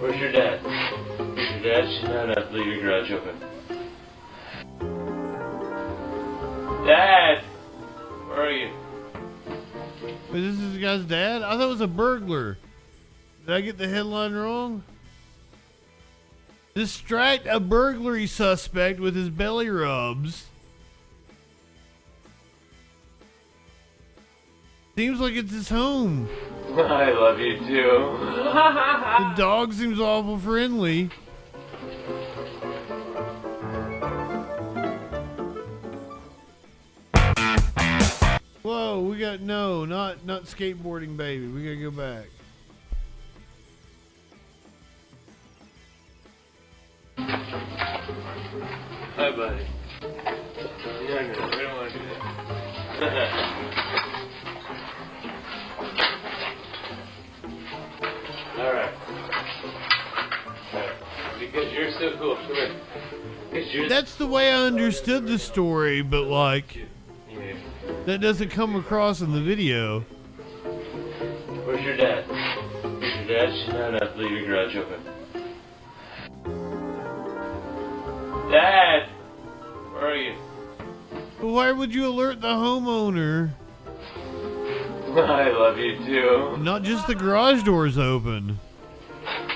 Where's your dad? Where's your dad? No, leave your garage open. Dad! Where are you? Wait, this is the guy's dad? I thought it was a burglar. Did I get the headline wrong? Distract a burglary suspect with his belly rubs. Seems like it's his home. I love you too. The dog seems awful friendly. Whoa, we got not skateboarding baby. We gotta go back. Hi, buddy. No, we don't want to do that. Alright. Because you're so cool. Come here. Because you're That's the way I understood the story, but like, that doesn't come across in the video. Where's your dad? Where's your dad? No, leave your garage open. Dad! Where are you? Why would you alert the homeowner? I love you too. Not just the garage doors open.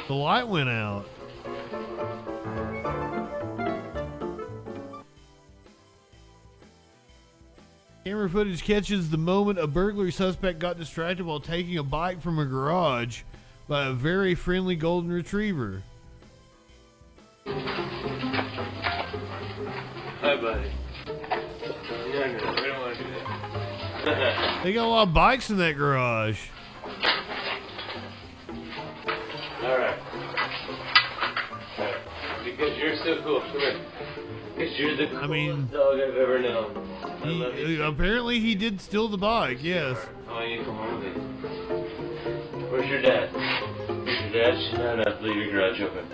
The light went out. Camera footage catches the moment a burglary suspect got distracted while taking a bike from a garage by a very friendly golden retriever. Hi, buddy. No, we don't want to do that. They got a lot of bikes in that garage. Alright. Because you're so cool. Come here. Because you're the coolest dog I've ever known. I love you. Apparently he did steal the bike, yes. I want you to come home with me. Where's your dad? Where's your dad? No, leave your garage open.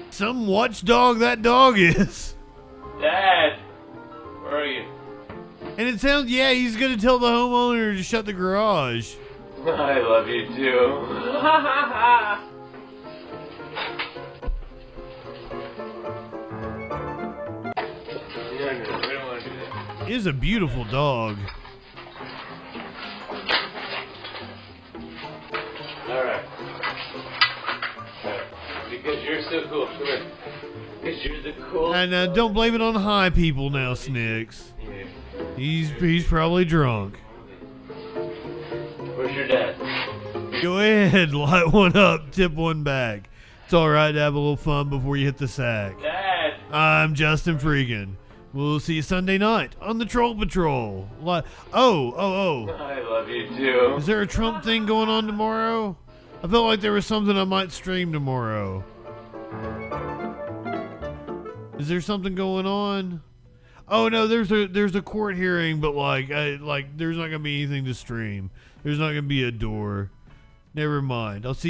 Some watchdog that dog is. Dad! Where are you? And it sounds, yeah, he's gonna tell the homeowner to shut the garage. I love you too. We don't want to do that. It is a beautiful dog. Alright. Because you're so cool. Come here. Because you're the coolest. And don't blame it on high people now, Snicks. He's probably drunk. Where's your dad? Go ahead, light one up, tip one back. It's alright to have a little fun before you hit the sack. Dad! I'm JustinFREAKIN. We'll see you Sunday night on the Troll Patrol. Oh. I love you too. Is there a Trump thing going on tomorrow? I felt like there was something I might stream tomorrow. Is there something going on? Oh no, there's a court hearing, but there's not gonna be anything to stream. There's not gonna be a door. Never mind. I'll see you